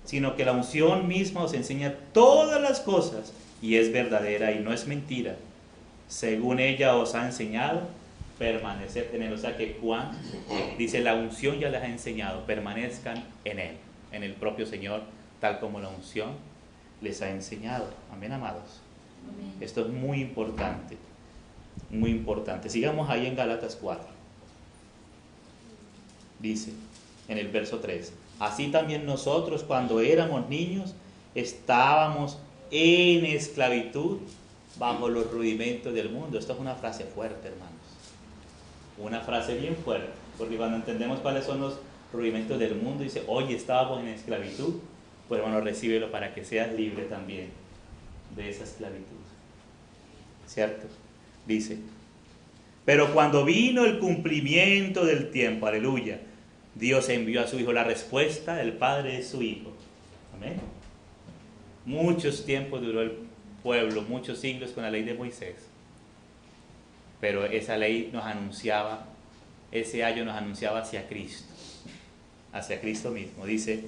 sino que la unción misma os enseña todas las cosas y es verdadera y no es mentira. Según ella os ha enseñado, permanecer en él. O sea que Juan dice, la unción ya les ha enseñado, permanezcan en él, en el propio Señor, tal como la unción les ha enseñado. Amén, amados. Amén. Esto es muy importante, muy importante. Sigamos ahí en Gálatas 4. Dice, en el verso 3, así también nosotros cuando éramos niños estábamos en esclavitud bajo los rudimentos del mundo. Esto es una frase fuerte, hermanos. Una frase bien fuerte, porque cuando entendemos cuáles son los rudimentos del mundo, dice, hoy estábamos en esclavitud, pues hermano, recíbelo para que seas libre también de esa esclavitud. ¿Cierto? Dice, pero cuando vino el cumplimiento del tiempo, aleluya, Dios envió a su Hijo. La respuesta del Padre es su Hijo. Amén. Muchos tiempos duró el pueblo, muchos siglos con la ley de Moisés. Pero esa ley nos anunciaba, ese ayo nos anunciaba hacia Cristo mismo. Dice,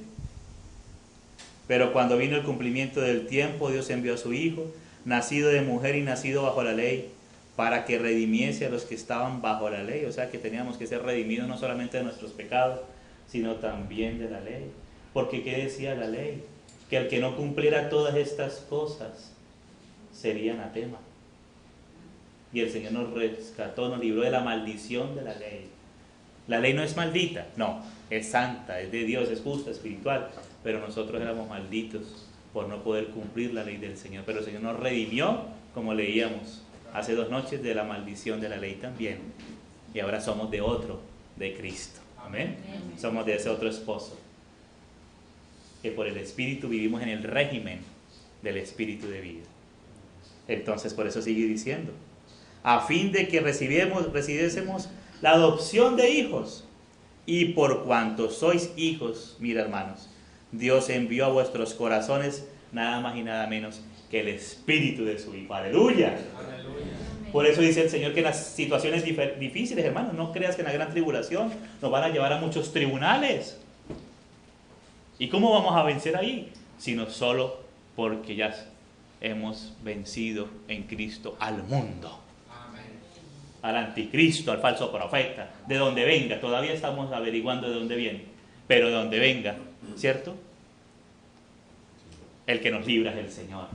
pero cuando vino el cumplimiento del tiempo, Dios envió a su Hijo, nacido de mujer y nacido bajo la ley, para que redimiese a los que estaban bajo la ley. O sea que teníamos que ser redimidos no solamente de nuestros pecados, sino también de la ley. Porque ¿qué decía la ley? Que el que no cumpliera todas estas cosas sería anatema. Y el Señor nos rescató, nos libró de la maldición de la ley. La ley no es maldita, no, es santa, es de Dios, es justa, espiritual, pero nosotros éramos malditos por no poder cumplir la ley del Señor. Pero el Señor nos redimió, como leíamos hace 2 noches, de la maldición de la ley también. Y ahora somos de otro, de Cristo. Amén. Somos de ese otro esposo. Que por el Espíritu vivimos en el régimen del Espíritu de vida. Entonces, por eso sigue diciendo, a fin de que recibiésemos la adopción de hijos. Y por cuanto sois hijos, mira hermanos, Dios envió a vuestros corazones nada más y nada menos que el Espíritu de su Hijo. ¡Aleluya! Por eso dice el Señor que en las situaciones difíciles, hermanos, no creas que en la gran tribulación nos van a llevar a muchos tribunales. ¿Y cómo vamos a vencer ahí? Sino solo porque ya hemos vencido en Cristo al mundo. Al anticristo, al falso profeta, de donde venga. Todavía estamos averiguando de dónde viene, pero de donde venga, ¿cierto? El que nos libra es el Señor.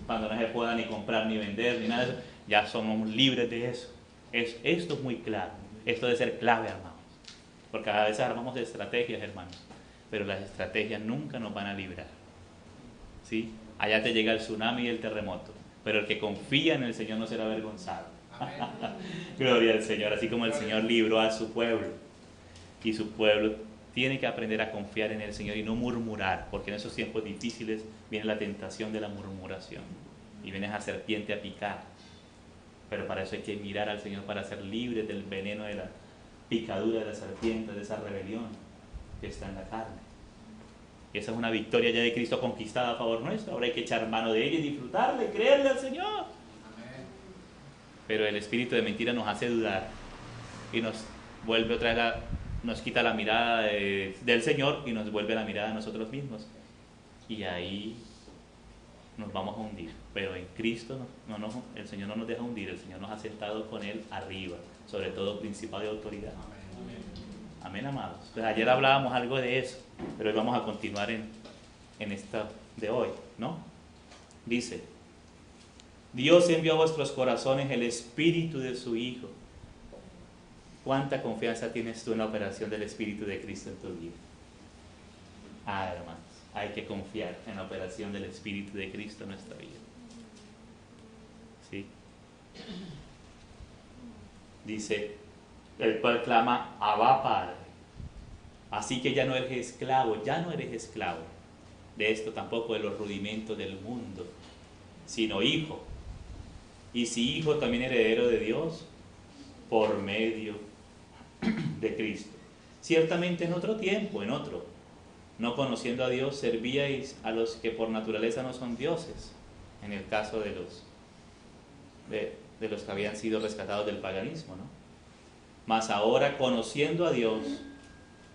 Cuando no se pueda ni comprar ni vender ni nada de eso, ya somos libres de eso. Esto es muy claro. Esto debe ser clave, hermanos. Porque a veces armamos estrategias, hermanos, pero las estrategias nunca nos van a librar. ¿Sí? Allá te llega el tsunami y el terremoto, pero el que confía en el Señor no será avergonzado. Gloria al Señor, así como el Señor libró a su pueblo, y su pueblo tiene que aprender a confiar en el Señor y no murmurar, porque en esos tiempos difíciles viene la tentación de la murmuración y viene esa serpiente a picar. Pero para eso hay que mirar al Señor, para ser libres del veneno de la picadura de la serpiente, de esa rebelión que está en la carne. Y esa es una victoria ya de Cristo conquistada a favor nuestro. Ahora hay que echar mano de ella y disfrutarla y creerle al Señor. Pero el espíritu de mentira nos hace dudar y nos vuelve otra vez nos quita la mirada del Señor y nos vuelve la mirada a nosotros mismos. Y ahí nos vamos a hundir. Pero en Cristo el Señor no nos deja hundir, el Señor nos ha sentado con Él arriba, sobre todo principado de autoridad. Amén, amados. Pues ayer hablábamos algo de eso, pero hoy vamos a continuar en esta de hoy, ¿no? Dice, Dios envió a vuestros corazones el Espíritu de su Hijo. ¿Cuánta confianza tienes tú en la operación del Espíritu de Cristo en tu vida? Hermanos, hay que confiar en la operación del Espíritu de Cristo en nuestra vida. ¿Sí? Dice, el cual clama, Abba Padre. Así que ya no eres esclavo de esto tampoco, de los rudimentos del mundo, sino hijo. Y si hijo, también heredero de Dios por medio de Cristo. Ciertamente en otro tiempo, no conociendo a Dios, servíais a los que por naturaleza no son dioses, en el caso de los que habían sido rescatados del paganismo, ¿no? Mas ahora conociendo a Dios,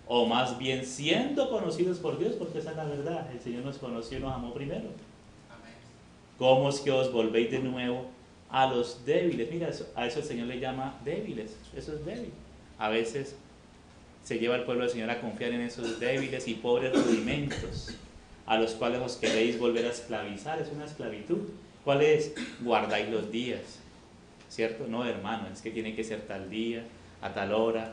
o más bien siendo conocidos por Dios, porque esa es la verdad, el Señor nos conoció y nos amó primero. ¿Cómo es que os volvéis de nuevo a los débiles? Mira, a eso el Señor le llama débiles, eso es débil. A veces se lleva al pueblo del Señor a confiar en esos débiles y pobres rudimentos, a los cuales os queréis volver a esclavizar. Es una esclavitud. ¿Cuál es? Guardáis los días, ¿cierto? No, hermano, es que tiene que ser tal día, a tal hora,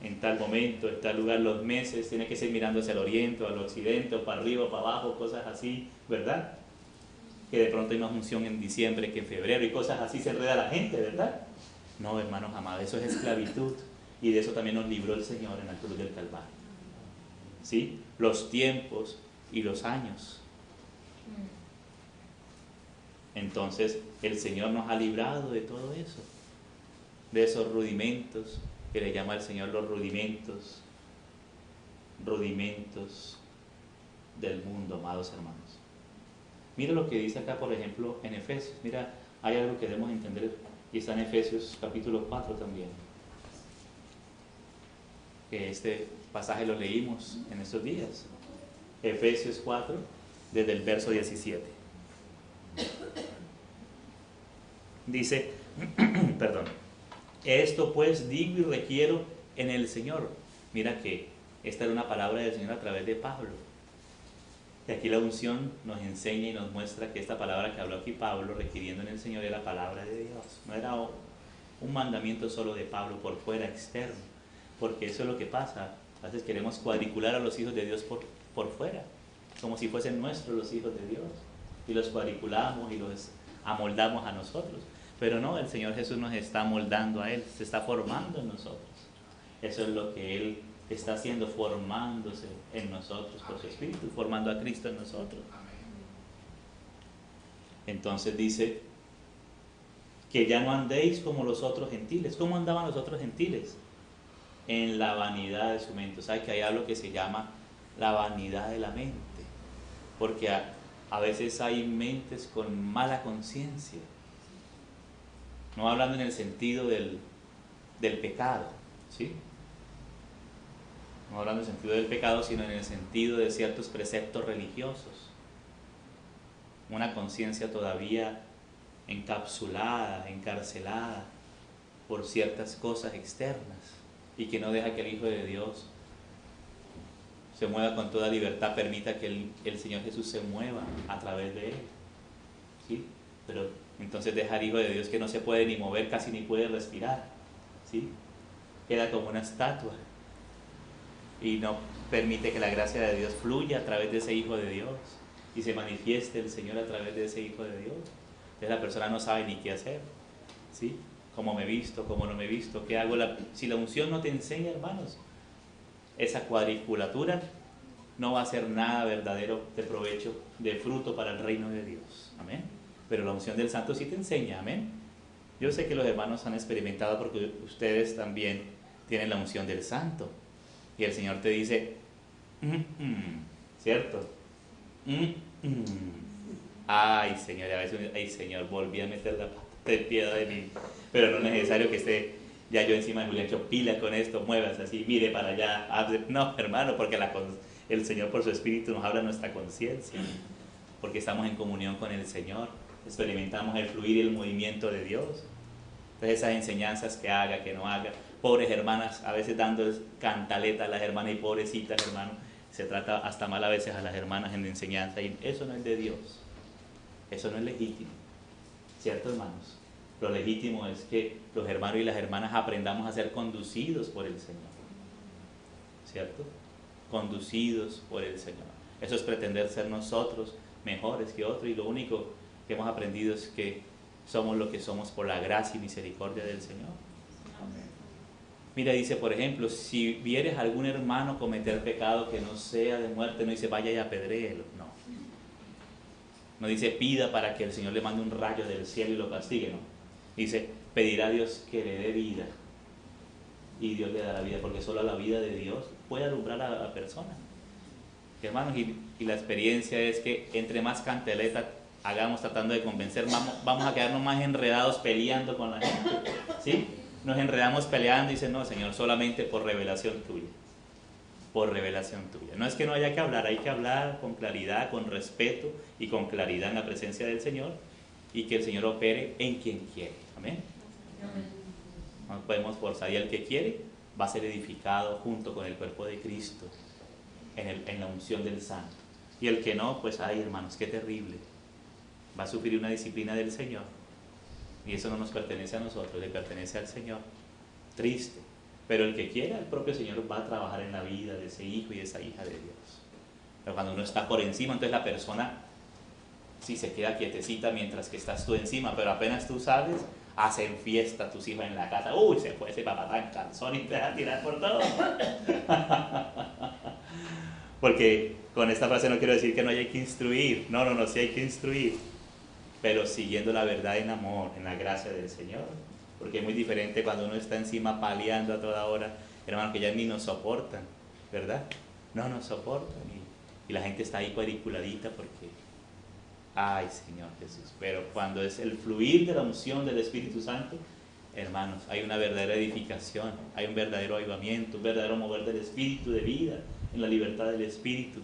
en tal momento, en tal lugar, los meses, tiene que ser mirando hacia el oriente o al occidente, o para arriba o para abajo, cosas así, ¿verdad? Que de pronto hay más unción en diciembre que en febrero y cosas así, se enreda la gente, ¿verdad? No, hermanos amados, eso es esclavitud, y de eso también nos libró el Señor en la cruz del Calvario. ¿Sí? Los tiempos y los años. Entonces, el Señor nos ha librado de todo eso, de esos rudimentos que le llama el Señor los rudimentos del mundo, amados hermanos. Mira lo que dice acá, por ejemplo, en Efesios. Mira, hay algo que debemos entender, y está en Efesios capítulo 4 también. Que este pasaje lo leímos en estos días. Efesios 4, desde el verso 17. Dice, perdón, esto pues digo y requiero en el Señor. Mira que esta era una palabra del Señor a través de Pablo. Y aquí la unción nos enseña y nos muestra que esta palabra que habló aquí Pablo, requiriendo en el Señor, era la palabra de Dios. No era un mandamiento solo de Pablo por fuera, externo. Porque eso es lo que pasa. A veces queremos cuadricular a los hijos de Dios por fuera. como si fuesen nuestros los hijos de Dios, y los cuadriculamos y los amoldamos a nosotros. Pero no, el Señor Jesús nos está moldando a Él, se está formando en nosotros. Eso es lo que Él está haciendo, formándose en nosotros por su Espíritu, formando a Cristo en nosotros. Entonces dice que ya no andéis como los otros gentiles. ¿Cómo andaban los otros gentiles? En la vanidad de su mente. O sea, que hay algo que se llama la vanidad de la mente, porque a veces hay mentes con mala conciencia, no hablando en el sentido del pecado, ¿sí? No hablando en el sentido del pecado, sino en el sentido de ciertos preceptos religiosos, una conciencia todavía encapsulada, encarcelada por ciertas cosas externas, y que no deja que el Hijo de Dios se mueva con toda libertad, permita que el Señor Jesús se mueva a través de él, ¿sí? Pero entonces deja al Hijo de Dios que no se puede ni mover, casi ni puede respirar, ¿sí? Queda como una estatua y no permite que la gracia de Dios fluya a través de ese Hijo de Dios y se manifieste el Señor a través de ese Hijo de Dios. Entonces la persona no sabe ni qué hacer, ¿sí? Cómo me he visto, cómo no me he visto, qué hago. Si la unción no te enseña, hermanos, esa cuadriculatura no va a ser nada verdadero de provecho, de fruto para el reino de Dios. Amén. Pero la unción del Santo sí te enseña. Amén. Yo sé que los hermanos han experimentado, porque ustedes también tienen la unción del Santo. Y el Señor te dice, ¿cierto? Ay, Señor, a veces, ay, Señor, volví a meter la pata, ten piedad de mí. Pero no es necesario que esté ya yo encima de Julián, hecho pila con esto, muevas así, mire para allá. No, hermano, porque el Señor por su Espíritu nos habla nuestra conciencia, porque estamos en comunión con el Señor, experimentamos el fluir y el movimiento de Dios. Entonces esas enseñanzas que haga, que no haga, pobres hermanas, a veces dando cantaleta a las hermanas y pobrecitas hermanos, se trata hasta mal a veces a las hermanas en la enseñanza, y eso no es de Dios, eso no es legítimo, ¿cierto, hermanos? Lo legítimo es que los hermanos y las hermanas aprendamos a ser conducidos por el Señor, ¿cierto? Conducidos por el Señor. Eso es pretender ser nosotros mejores que otros, y lo único que hemos aprendido es que somos lo que somos por la gracia y misericordia del Señor. Amén. Mira, dice, por ejemplo, si vieres a algún hermano cometer pecado que no sea de muerte, no dice vaya y apedréelo, no. No dice pida para que el Señor le mande un rayo del cielo y lo castigue, no. Dice, pedirá a Dios que le dé vida, y Dios le dará vida, porque solo la vida de Dios puede alumbrar a la persona. Hermanos, y la experiencia es que entre más canteleta hagamos tratando de convencer, vamos a quedarnos más enredados peleando con la gente, ¿sí? Nos enredamos peleando y dicen, no, Señor, solamente por revelación tuya, por revelación tuya. No es que no haya que hablar, hay que hablar con claridad, con respeto y con claridad en la presencia del Señor, y que el Señor opere en quien quiere. Amén. No podemos forzar, y el que quiere va a ser edificado junto con el cuerpo de Cristo en la unción del Santo. Y el que no, pues ay, hermanos, qué terrible, va a sufrir una disciplina del Señor, y eso no nos pertenece a nosotros, le pertenece al Señor. Triste, pero el que quiera, el propio Señor va a trabajar en la vida de ese hijo y de esa hija de Dios. Pero cuando uno está por encima, entonces la persona sí se queda quietecita mientras que estás tú encima, pero apenas tú sales, hacen fiesta tus hijos en la casa. Uy, se fue ese papá tan cansón y te va a tirar por todo. Porque con esta frase no quiero decir que no haya que instruir, no, sí hay que instruir, pero siguiendo la verdad en amor, en la gracia del Señor, porque es muy diferente cuando uno está encima paliando a toda hora, hermanos, que ya ni nos soportan, ¿verdad? No nos soportan, y la gente está ahí cuadriculadita porque, ay, Señor Jesús. Pero cuando es el fluir de la unción del Espíritu Santo, hermanos, hay una verdadera edificación, hay un verdadero avivamiento, un verdadero mover del Espíritu de vida, en la libertad del Espíritu,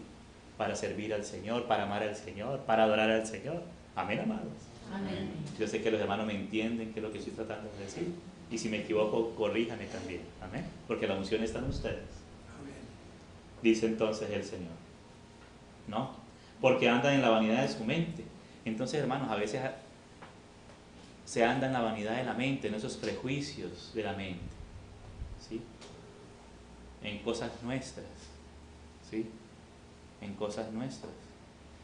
para servir al Señor, para amar al Señor, para adorar al Señor. Amén, amados. Amén. Yo sé que los hermanos me entienden qué es lo que estoy tratando de decir, y si me equivoco, corríjame también. Amén, porque la unción está en ustedes. Amén. Dice entonces el Señor, ¿no? Porque andan en la vanidad de su mente. Entonces, hermanos, a veces se anda en la vanidad de la mente, en esos prejuicios de la mente, ¿sí? En cosas nuestras, ¿sí? En cosas nuestras.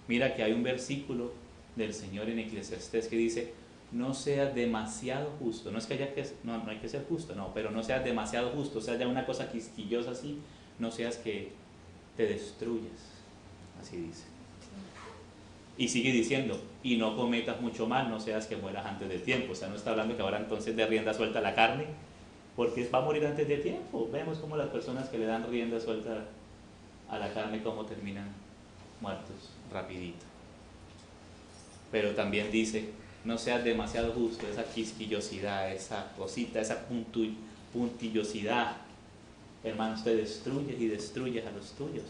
Mira que hay un versículo del Señor en Eclesiastés que dice, no seas demasiado justo. No es que no hay que ser justo, no, pero no seas demasiado justo, o sea, ya una cosa quisquillosa así, no seas que te destruyas, así dice. Y sigue diciendo, y no cometas mucho mal, no seas que mueras antes de tiempo. O sea, no está hablando que ahora entonces de rienda suelta a la carne, porque va a morir antes de tiempo. Vemos cómo las personas que le dan rienda suelta a la carne, cómo terminan muertos rapidito. Pero también dice, no seas demasiado justo, esa quisquillosidad, esa cosita, esa puntillosidad. Hermanos, te destruyes y destruyes a los tuyos.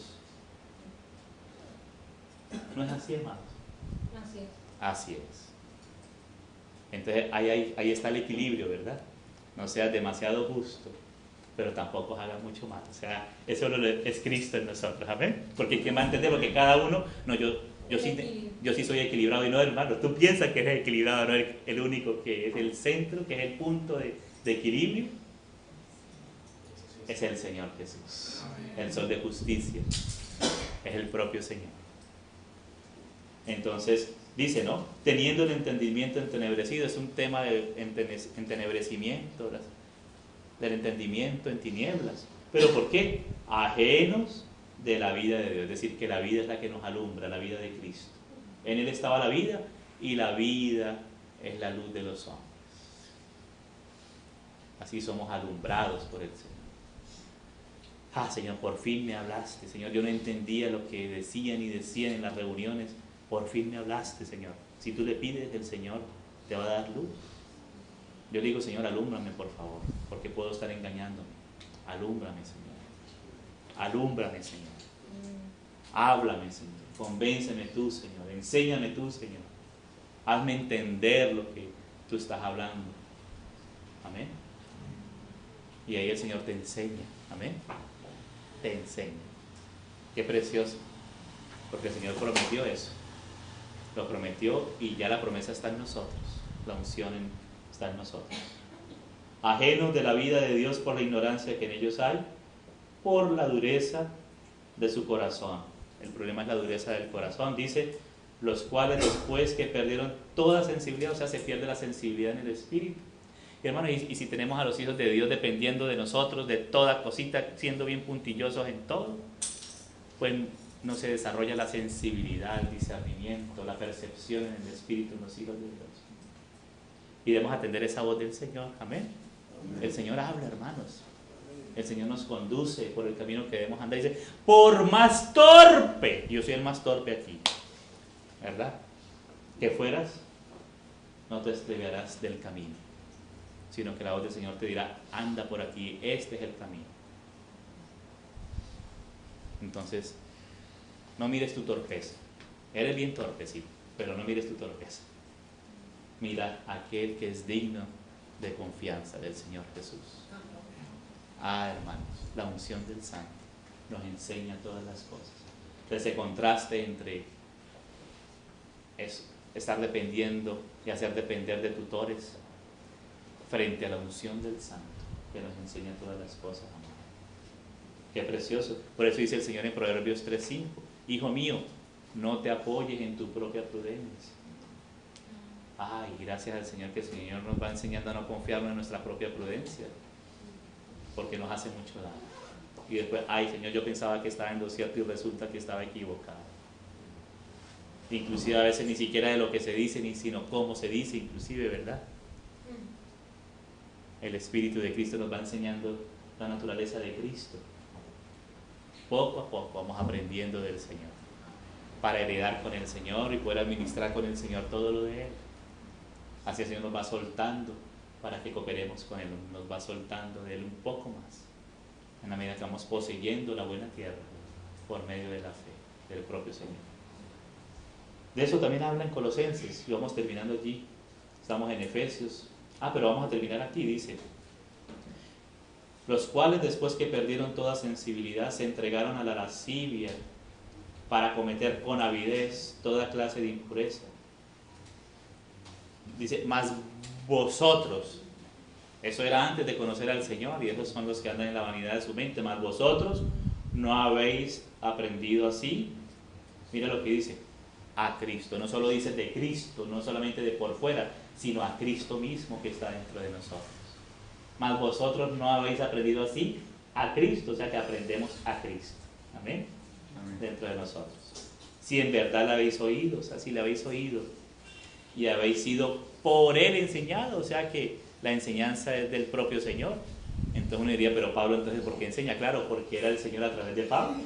¿No es así, hermanos? Así es. Así es. Entonces ahí está el equilibrio, ¿verdad? No seas demasiado justo, pero tampoco hagas mucho mal. O sea, eso es Cristo en nosotros, ¿amén? Porque hay que mantener, porque cada uno, no, yo sí soy equilibrado y no, hermano, tú piensas que eres equilibrado, no eres el único que es el centro, que es el punto de equilibrio, es el Señor Jesús, el sol de justicia, es el propio Señor. Entonces, dice, ¿no? Teniendo el entendimiento entenebrecido, es un tema de entenebrecimiento, del entendimiento en tinieblas. ¿Pero por qué? Ajenos de la vida de Dios, es decir, que la vida es la que nos alumbra, la vida de Cristo. En Él estaba la vida y la vida es la luz de los hombres. Así somos alumbrados por el Señor. Ah, Señor, por fin me hablaste, Señor. Yo no entendía lo que decían y decían en las reuniones. Por fin me hablaste, Señor. Si tú le pides, el Señor te va a dar luz. Yo le digo, Señor, alúmbrame, por favor, porque puedo estar engañándome. Alúmbrame, Señor. Alúmbrame, Señor. Háblame, Señor. Convénceme tú, Señor. Enséñame tú, Señor. Hazme entender lo que tú estás hablando. Amén. Y ahí el Señor te enseña. Amén. Te enseña. Qué precioso. Porque el Señor prometió eso. Lo prometió y ya la promesa está en nosotros. La unción está en nosotros. Ajenos de la vida de Dios por la ignorancia que en ellos hay, por la dureza de su corazón. El problema es la dureza del corazón. Dice, los cuales después que perdieron toda sensibilidad, o sea, se pierde la sensibilidad en el espíritu. Y hermano, y si tenemos a los hijos de Dios dependiendo de nosotros, de toda cosita, siendo bien puntillosos en todo, pues no se desarrolla la sensibilidad, el discernimiento, la percepción en el espíritu en los hijos de Dios. Y debemos atender esa voz del Señor. Amén. El Señor habla, hermanos. El Señor nos conduce por el camino que debemos andar. Dice, por más torpe, yo soy el más torpe aquí, ¿verdad? Que fueras, no te desviarás del camino, sino que la voz del Señor te dirá, anda por aquí, este es el camino. Entonces, no mires tu torpeza. Eres bien torpe, sí, pero no mires tu torpeza. Mira a aquel que es digno de confianza, del Señor Jesús. Ah, hermanos, la unción del Santo nos enseña todas las cosas. Ese contraste entre eso, estar dependiendo y hacer depender de tutores frente a la unción del Santo que nos enseña todas las cosas, amado. Qué precioso. Por eso dice el Señor en Proverbios 3:5, hijo mío, no te apoyes en tu propia prudencia. Ay, gracias al Señor que el Señor nos va enseñando a no confiarnos en nuestra propia prudencia, porque nos hace mucho daño. Y después, ay Señor, yo pensaba que estaba en lo cierto y resulta que estaba equivocado. Inclusive a veces ni siquiera de lo que se dice, ni sino cómo se dice, inclusive, ¿verdad? El Espíritu de Cristo nos va enseñando la naturaleza de Cristo. Poco a poco vamos aprendiendo del Señor, para heredar con el Señor y poder administrar con el Señor todo lo de Él. Así el Señor nos va soltando para que cooperemos con Él, nos va soltando de Él un poco más, en la medida que vamos poseyendo la buena tierra por medio de la fe del propio Señor. De eso también habla en Colosenses, y vamos terminando allí, estamos en Efesios, pero vamos a terminar aquí, dice, los cuales después que perdieron toda sensibilidad se entregaron a la lascivia para cometer con avidez toda clase de impureza. Dice, mas vosotros, eso era antes de conocer al Señor, y esos son los que andan en la vanidad de su mente, mas vosotros no habéis aprendido así. Mira lo que dice, a Cristo. No solo dice de Cristo, no solamente de por fuera, sino a Cristo mismo que está dentro de nosotros. Mas vosotros no habéis aprendido así a Cristo, o sea que aprendemos a Cristo. Amén. Amén. Dentro de nosotros. Si en verdad la habéis oído, o sea, si la habéis oído y habéis sido por Él enseñado, o sea que la enseñanza es del propio Señor. Entonces uno diría, pero Pablo, entonces, ¿por qué enseña? Claro, porque era el Señor a través de Pablo.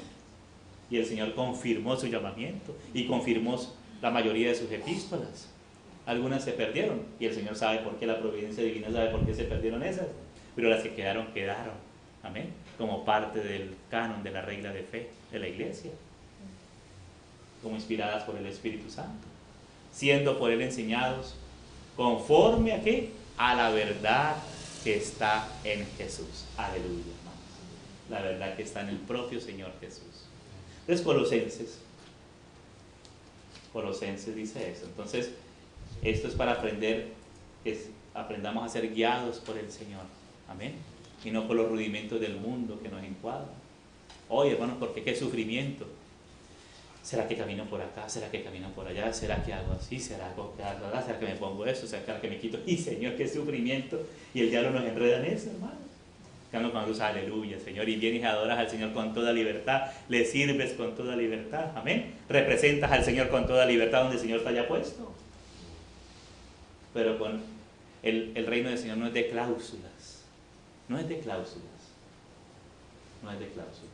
Y el Señor confirmó su llamamiento y confirmó la mayoría de sus epístolas. Algunas se perdieron y el Señor sabe por qué, la providencia divina sabe por qué se perdieron esas, pero las que quedaron, quedaron. Amén. Como parte del canon de la regla de fe de la iglesia, como inspiradas por el Espíritu Santo, siendo por Él enseñados conforme a qué, a la verdad que está en Jesús. Aleluya, hermanos. La verdad que está en el propio Señor Jesús. Entonces Colosenses dice eso. Entonces esto es para aprender, que aprendamos a ser guiados por el Señor. Amén. Y no por los rudimentos del mundo que nos encuadran. Oye, hermanos, ¿por qué? ¿Qué sufrimiento? ¿Será que camino por acá? ¿Será que camino por allá? ¿Será que hago así? ¿Será que me pongo eso? ¿Será que me quito? Y Señor, qué sufrimiento. Y el diablo nos enreda en eso, hermanos. Cuando dices aleluya, Señor, y vienes y adoras al Señor con toda libertad, le sirves con toda libertad, amén. Representas al Señor con toda libertad donde el Señor te haya puesto. Pero con el reino del Señor no es de cláusulas, no es de cláusulas, no es de cláusulas,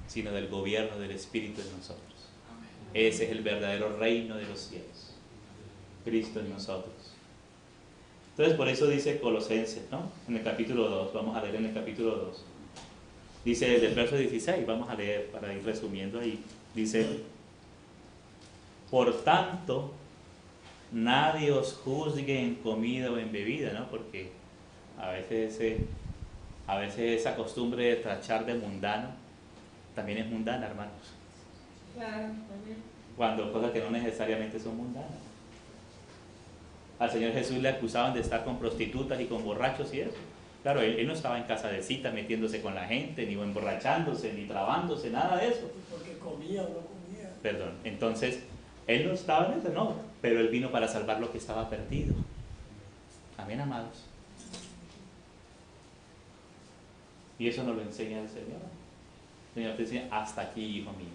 sino del gobierno del Espíritu en nosotros. Ese es el verdadero reino de los cielos, Cristo en nosotros. Entonces por eso dice Colosenses, ¿no? En el capítulo 2, vamos a leer en el capítulo 2. Dice desde el verso 16, vamos a leer para ir resumiendo ahí. Dice, por tanto, nadie os juzgue en comida o en bebida, ¿no? Porque a veces esa costumbre de tachar de mundano también es mundana, hermanos. Claro. Cuando cosas que no necesariamente son mundanas. Al Señor Jesús le acusaban de estar con prostitutas y con borrachos y eso. Claro, él no estaba en casa de cita metiéndose con la gente, ni emborrachándose, ni trabándose, nada de eso. Porque comía o no comía. Perdón, entonces, él no estaba en eso, no, pero él vino para salvar lo que estaba perdido. Amén, amados. Y eso nos lo enseña el Señor. El Señor te enseña, hasta aquí, hijo mío.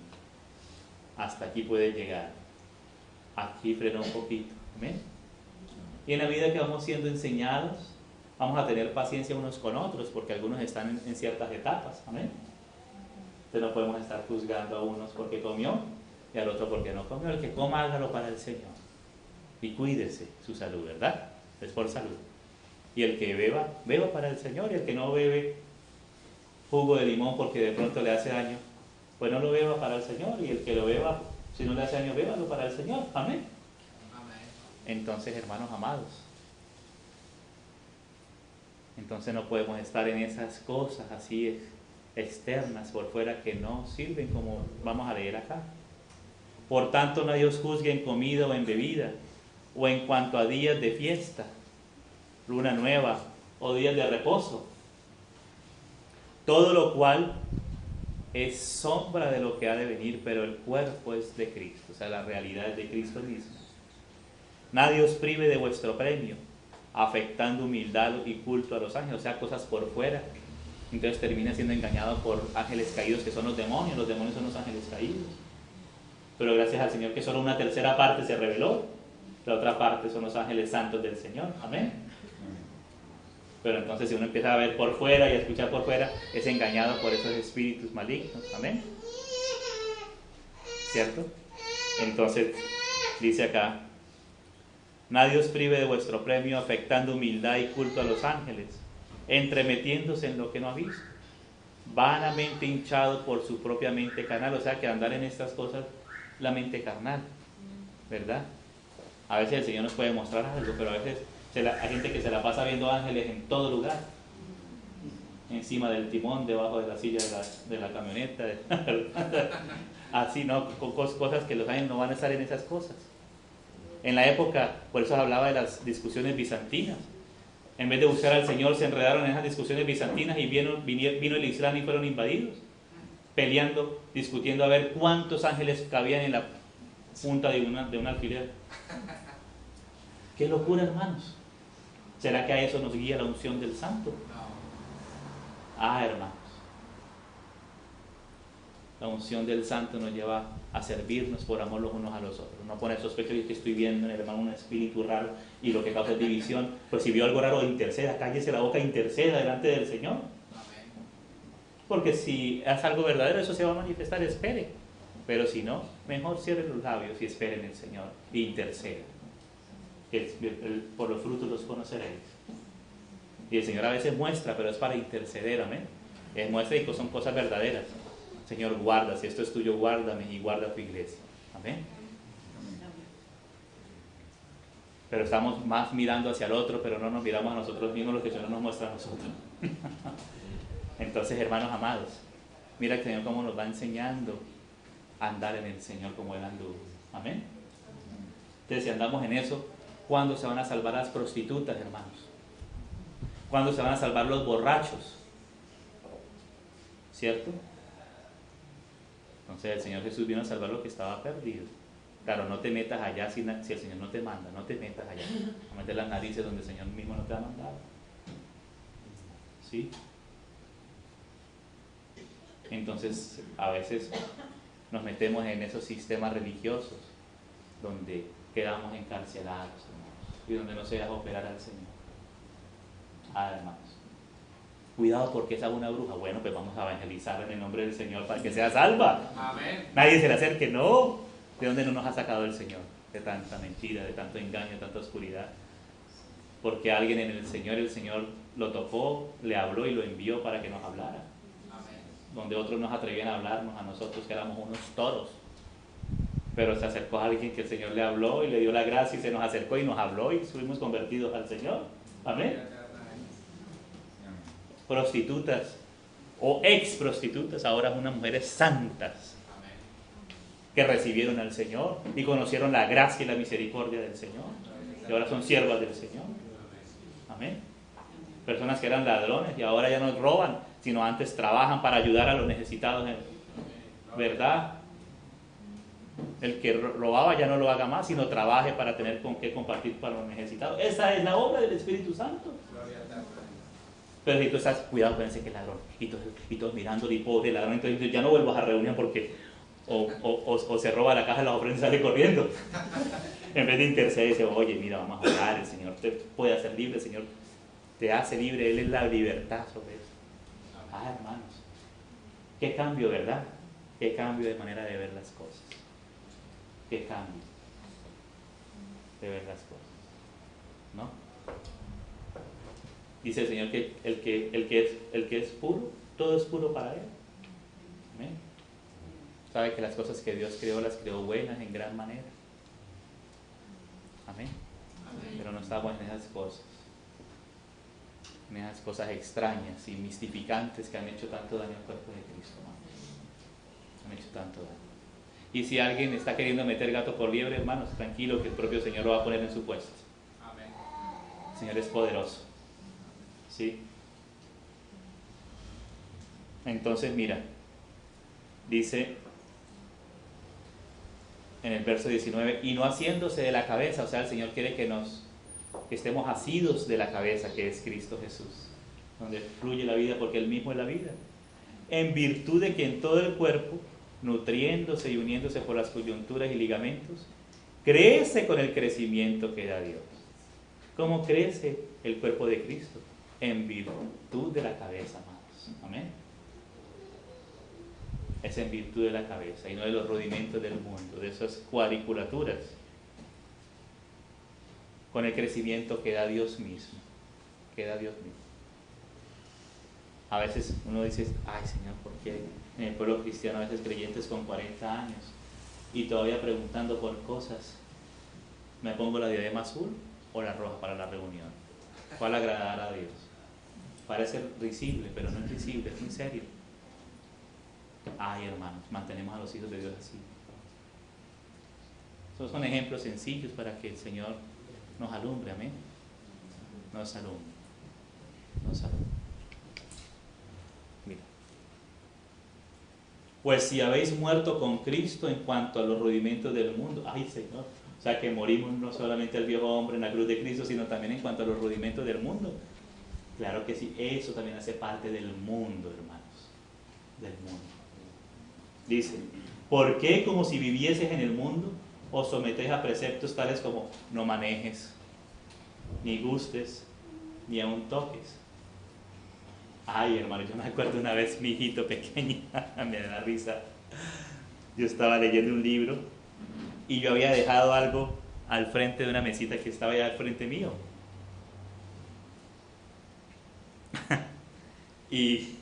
Hasta aquí puedes llegar. Aquí frena un poquito. Amén. Y en la vida que vamos siendo enseñados, vamos a tener paciencia unos con otros, porque algunos están en ciertas etapas. Amén. Entonces no podemos estar juzgando a unos porque comió y al otro porque no comió. El que coma, hágalo para el Señor. Y cuídese su salud, ¿verdad? Es por salud. Y el que beba, beba para el Señor. Y el que no bebe jugo de limón porque de pronto le hace daño, pues no lo beba para el Señor. Y el que lo beba, si no le hace daño, bébalo para el Señor. Amén. Entonces, hermanos amados, entonces no podemos estar en esas cosas así externas por fuera que no sirven, como vamos a leer acá. Por tanto, nadie os juzgue en comida o en bebida, o en cuanto a días de fiesta, luna nueva o días de reposo, todo lo cual es sombra de lo que ha de venir, pero el cuerpo es de Cristo, o sea, la realidad es de Cristo mismo. Nadie os prive de vuestro premio, afectando humildad y culto a los ángeles, o sea, cosas por fuera. Entonces termina siendo engañado por ángeles caídos, que son los demonios son los ángeles caídos. Pero gracias al Señor que solo una tercera parte se reveló, la otra parte son los ángeles santos del Señor. Amén. Pero entonces si uno empieza a ver por fuera y a escuchar por fuera, es engañado por esos espíritus malignos. Amén. ¿Cierto? Entonces dice acá, nadie os prive de vuestro premio, afectando humildad y culto a los ángeles, entremetiéndose en lo que no ha visto, vanamente hinchado por su propia mente carnal. O sea que andar en estas cosas, la mente carnal, ¿verdad? A veces el Señor nos puede mostrar algo, pero a veces hay gente que se la pasa viendo ángeles en todo lugar, encima del timón, debajo de la silla de la camioneta, así, ¿no? Cosas que los ángeles no van a estar en esas cosas. En la época, por eso hablaba de las discusiones bizantinas. En vez de buscar al Señor, se enredaron en esas discusiones bizantinas y vino el Islam y fueron invadidos. peleando, discutiendo a ver cuántos ángeles cabían en la punta de un alfiler. ¡Qué locura, hermanos! ¿Será que a eso nos guía la unción del Santo? Hermanos, la unción del Santo nos lleva a servirnos por amor los unos a los otros. No poner sospecha de que estoy viendo en el hermano un espíritu raro y lo que causa es división. Pues si vio algo raro, interceda, cállese la boca, interceda delante del Señor. Porque si es algo verdadero, eso se va a manifestar, espere. Pero si no, mejor cierre los labios y espere en el Señor e interceda. Por los frutos los conoceréis. Y el Señor a veces muestra, pero es para interceder, amén. Él muestra y son cosas verdaderas. Señor, guarda, si esto es tuyo, guárdame y guarda tu iglesia. Amén. Pero estamos más mirando hacia el otro, pero no nos miramos a nosotros mismos, lo que el Señor nos muestra a nosotros. Entonces, hermanos amados, mira el Señor cómo nos va enseñando a andar en el Señor como Él anduvo. Amén. Entonces, si andamos en eso, ¿cuándo se van a salvar las prostitutas, hermanos? ¿Cuándo se van a salvar los borrachos? ¿Cierto? Entonces el Señor Jesús vino a salvar lo que estaba perdido. Claro, no te metas allá si el Señor no te manda, no te metas allá. No metes las narices donde el Señor mismo no te ha mandado. ¿Sí? Entonces, a veces nos metemos en esos sistemas religiosos donde quedamos encarcelados, hermanos, y donde no se deja operar al Señor. Hermanos, cuidado porque esa es una bruja. Bueno, pues vamos a evangelizarla en el nombre del Señor para que sea salva. Amén. Nadie se le acerque, no. ¿De dónde no nos ha sacado el Señor? De tanta mentira, de tanto engaño, de tanta oscuridad. Porque alguien en el Señor lo tocó, le habló y lo envió para que nos hablara. Amén. Donde otros nos atrevían a hablarnos a nosotros que éramos unos toros. Pero se acercó a alguien que el Señor le habló y le dio la gracia y se nos acercó y nos habló y fuimos convertidos al Señor. Amén. Prostitutas o ex prostitutas, ahora unas mujeres santas que recibieron al Señor y conocieron la gracia y la misericordia del Señor y ahora son siervas del Señor. Amén. Personas que eran ladrones y ahora ya no roban, sino antes trabajan para ayudar a los necesitados, ¿verdad? El que robaba ya no lo haga más, sino trabaje para tener con qué compartir para los necesitados. Esa es la obra del Espíritu Santo. Pero si tú estás, cuidado, pensé que es ladrón, y todos mirándole, y pobre ladrón, entonces ya no vuelvas a reunión porque o se roba la caja de las ofrendas y sale corriendo. En vez de interceder, dice, oye, mira, vamos a orar, el Señor te puede hacer libre, el Señor te hace libre, Él es la libertad sobre eso. Hermanos, qué cambio, ¿verdad? Qué cambio de manera de ver las cosas. Qué cambio de ver las cosas, ¿no? Dice el Señor que el que es puro, todo es puro para Él. Amén. Sabe que las cosas que Dios creó, las creó buenas en gran manera. Amén. Amén. Pero no estamos en esas cosas extrañas y mistificantes que han hecho tanto daño al cuerpo de Cristo. Han hecho tanto daño. Y si alguien está queriendo meter gato por liebre, hermanos, tranquilo que el propio Señor lo va a poner en su puesto. Amén. El Señor es poderoso. ¿Sí? Entonces mira, dice en el verso 19, y no haciéndose de la cabeza, o sea, el Señor quiere que estemos asidos de la cabeza, que es Cristo Jesús, donde fluye la vida porque Él mismo es la vida, en virtud de que en todo el cuerpo, nutriéndose y uniéndose por las coyunturas y ligamentos, crece con el crecimiento que da Dios. ¿Cómo crece el cuerpo de Cristo? En virtud de la cabeza, amados. Amén. Es en virtud de la cabeza y no de los rudimentos del mundo, de esas cuadriculaturas. Con el crecimiento que da Dios mismo. Que da Dios mismo. A veces uno dice, ay Señor, ¿por qué en el pueblo cristiano a veces creyentes con 40 años y todavía preguntando por cosas? ¿Me pongo la diadema azul o la roja para la reunión? ¿Cuál agradará a Dios? Parece risible, pero no es risible, es muy serio. Ay, hermanos, mantenemos a los hijos de Dios así. Esos son ejemplos sencillos para que el Señor nos alumbre, amén. Nos alumbre. Nos alumbre. Mira. Pues si habéis muerto con Cristo en cuanto a los rudimentos del mundo, ay Señor, o sea que morimos no solamente al viejo hombre en la cruz de Cristo, sino también en cuanto a los rudimentos del mundo. Claro que sí, eso también hace parte del mundo, hermanos, del mundo. Dice, ¿por qué como si vivieses en el mundo os sometéis a preceptos tales como no manejes, ni gustes, ni aun toques? Ay, hermano, yo me acuerdo una vez mi hijito pequeño, me da risa. Yo estaba leyendo un libro y yo había dejado algo al frente de una mesita que estaba allá al frente mío. y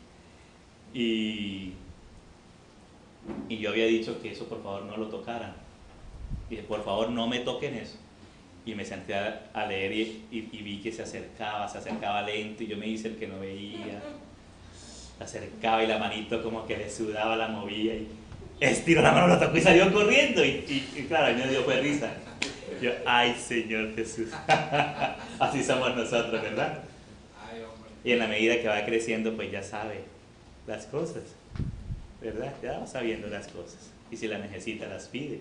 yo había dicho que eso por favor no lo tocaran. Dije, por favor no me toquen eso. Y me senté a leer y vi que se acercaba lento y yo me hice el que no veía. Se acercaba y la manito como que le sudaba, la movía y estiró la mano, lo tocó y salió corriendo. Y claro, a mí me dio fue risa. Yo, ay Señor Jesús. Así somos nosotros, ¿verdad? Y en la medida que va creciendo, pues ya sabe las cosas, ¿verdad? Ya va sabiendo las cosas. Y si las necesita, las pide.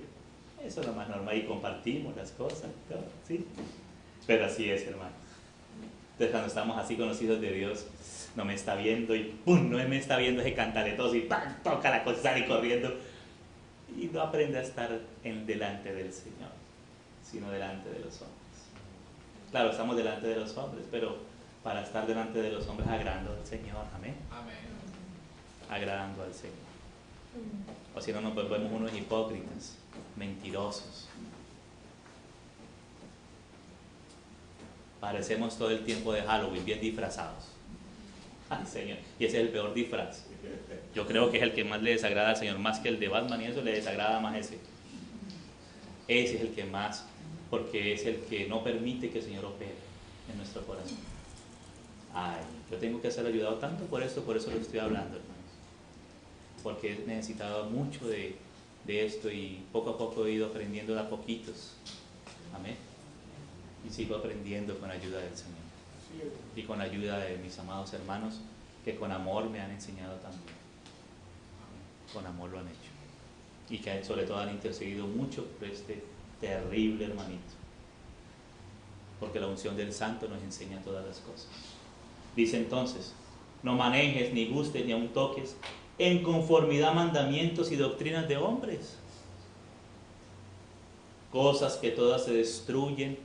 Eso es lo más normal y compartimos las cosas, ¿no? ¿Sí? Pero así es, hermano. Entonces cuando estamos así con los hijos de Dios, no me está viendo y ¡pum! No me está viendo ese cantaletoso y ¡pam! Toca la cosa, sale corriendo. Y no aprende a estar delante del Señor, sino delante de los hombres. Claro, estamos delante de los hombres, pero para estar delante de los hombres agradando al Señor, amén. Amén. Agradando al Señor. O si no nos volvemos unos hipócritas, mentirosos. Parecemos todo el tiempo de Halloween, bien disfrazados. Ay, Señor. Y ese es el peor disfraz. Yo creo que es el que más le desagrada al Señor, más que el de Batman y eso, le desagrada más ese. Ese es el que más, porque es el que no permite que el Señor opere en nuestro corazón. Ay, yo tengo que ser ayudado tanto por eso lo estoy hablando, hermanos. Porque he necesitado mucho de esto y poco a poco he ido aprendiendo de a poquitos. Amén. Y sigo aprendiendo con la ayuda del Señor. Y con la ayuda de mis amados hermanos que con amor me han enseñado también. Con amor lo han hecho. Y que sobre todo han intercedido mucho por este terrible hermanito. Porque la unción del Santo nos enseña todas las cosas. Dice entonces, no manejes, ni gustes, ni aun toques, en conformidad a mandamientos y doctrinas de hombres. Cosas que todas se destruyen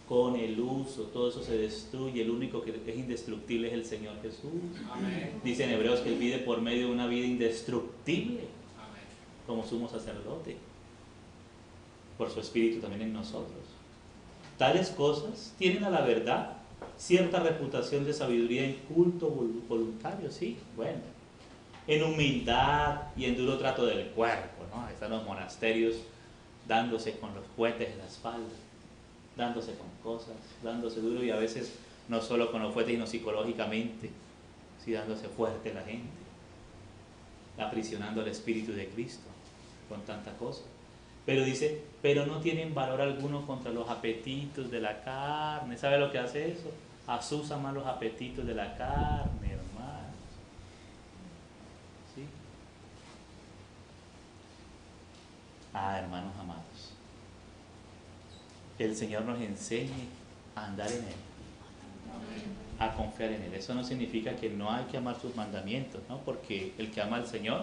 con el uso, todo eso se destruye, el único que es indestructible es el Señor Jesús. Amén. Dice en Hebreos que Él vive por medio de una vida indestructible. Amén. Como sumo sacerdote, por su Espíritu también en nosotros. Tales cosas tienen a la verdad cierta reputación de sabiduría en culto voluntario, sí, bueno, en humildad y en duro trato del cuerpo, ¿no? Están los monasterios dándose con los fuetes en la espalda, dándose con cosas, dándose duro y a veces no solo con los fuetes, sino psicológicamente, sí, dándose fuerte la gente, aprisionando al Espíritu de Cristo con tanta cosa. Pero dice, pero no tienen valor alguno contra los apetitos de la carne. ¿Sabe lo que hace eso? Asusa más los apetitos de la carne, hermano. ¿Sí? Ah, hermanos amados. Que el Señor nos enseñe a andar en Él, a confiar en Él. Eso no significa que no hay que amar sus mandamientos, ¿no? Porque el que ama al Señor,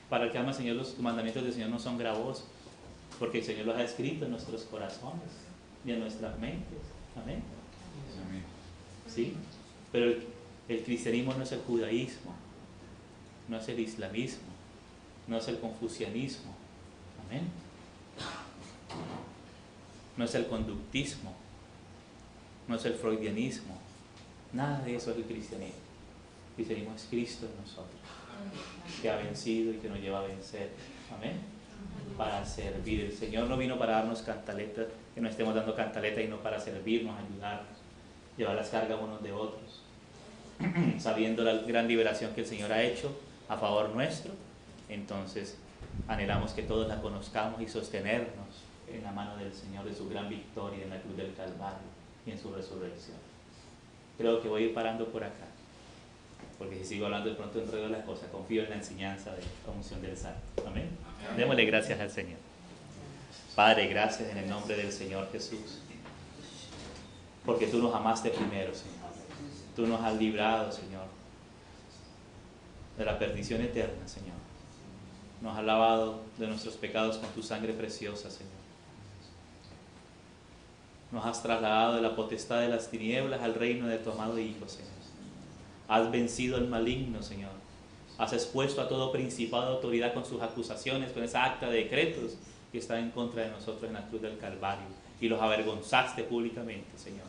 para el que ama al Señor, los mandamientos del Señor no son gravosos. Porque el Señor los ha escrito en nuestros corazones y en nuestras mentes. Amén. ¿Sí? Pero el cristianismo no es el judaísmo, no es el islamismo, no es el confucianismo. Amén. No es el conductismo, no es el freudianismo. Nada de eso es el cristianismo. El cristianismo es Cristo en nosotros, que ha vencido y que nos lleva a vencer. Amén. Para servir. El Señor no vino para darnos cantaletas, que nos estemos dando cantaletas, y no para servirnos, ayudarnos, llevar las cargas unos de otros, sabiendo la gran liberación que el Señor ha hecho a favor nuestro. Entonces anhelamos que todos la conozcamos y sostenernos en la mano del Señor, de su gran victoria en la cruz del Calvario y en su resurrección. Creo que voy a ir parando por acá. Porque si sigo hablando de pronto enredo las cosas, confío en la enseñanza de la unción del Santo. Amén. Démosle gracias al Señor. Padre, gracias en el nombre del Señor Jesús. Porque tú nos amaste primero, Señor. Tú nos has librado, Señor, de la perdición eterna, Señor. Nos has lavado de nuestros pecados con tu sangre preciosa, Señor. Nos has trasladado de la potestad de las tinieblas al reino de tu amado Hijo, Señor. Has vencido al maligno, Señor. Has expuesto a todo principado de autoridad con sus acusaciones, con esa acta de decretos que está en contra de nosotros en la cruz del Calvario. Y los avergonzaste públicamente, Señor.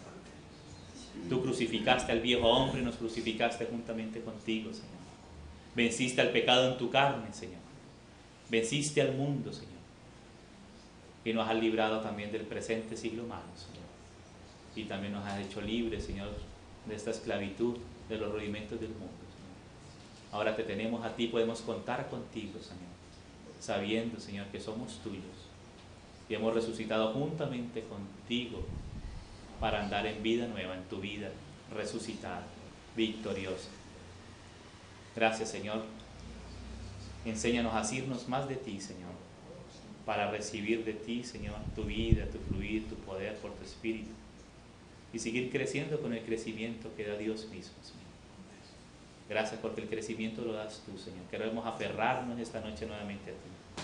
Tú crucificaste al viejo hombre y nos crucificaste juntamente contigo, Señor. Venciste al pecado en tu carne, Señor. Venciste al mundo, Señor. Y nos has librado también del presente siglo malo, Señor. Y también nos has hecho libres, Señor, de esta esclavitud, de los rudimentos del mundo, Señor. Ahora te tenemos a ti, podemos contar contigo, Señor, sabiendo, Señor, que somos tuyos y hemos resucitado juntamente contigo para andar en vida nueva, en tu vida resucitada, victoriosa. Gracias, Señor. Enséñanos a asirnos más de ti, Señor, para recibir de ti, Señor, tu vida, tu fluir, tu poder por tu Espíritu y seguir creciendo con el crecimiento que da Dios mismo, Señor. Gracias porque el crecimiento lo das tú, Señor. Queremos aferrarnos esta noche nuevamente a ti.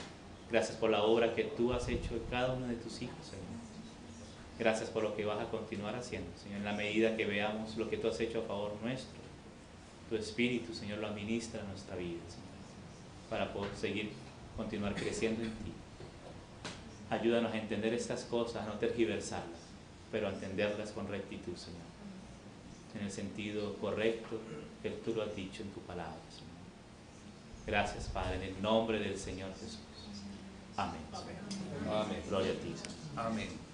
Gracias por la obra que tú has hecho en cada uno de tus hijos, Señor. Gracias por lo que vas a continuar haciendo, Señor, en la medida que veamos lo que tú has hecho a favor nuestro. Tu Espíritu, Señor, lo administra en nuestra vida, Señor, para poder continuar creciendo en ti. Ayúdanos a entender estas cosas, a no tergiversarlas, pero a entenderlas con rectitud, Señor, en el sentido correcto que tú lo has dicho en tu palabra, Señor. Gracias, Padre, en el nombre del Señor Jesús. Amén. Amén. Gloria a ti, Señor. Amén.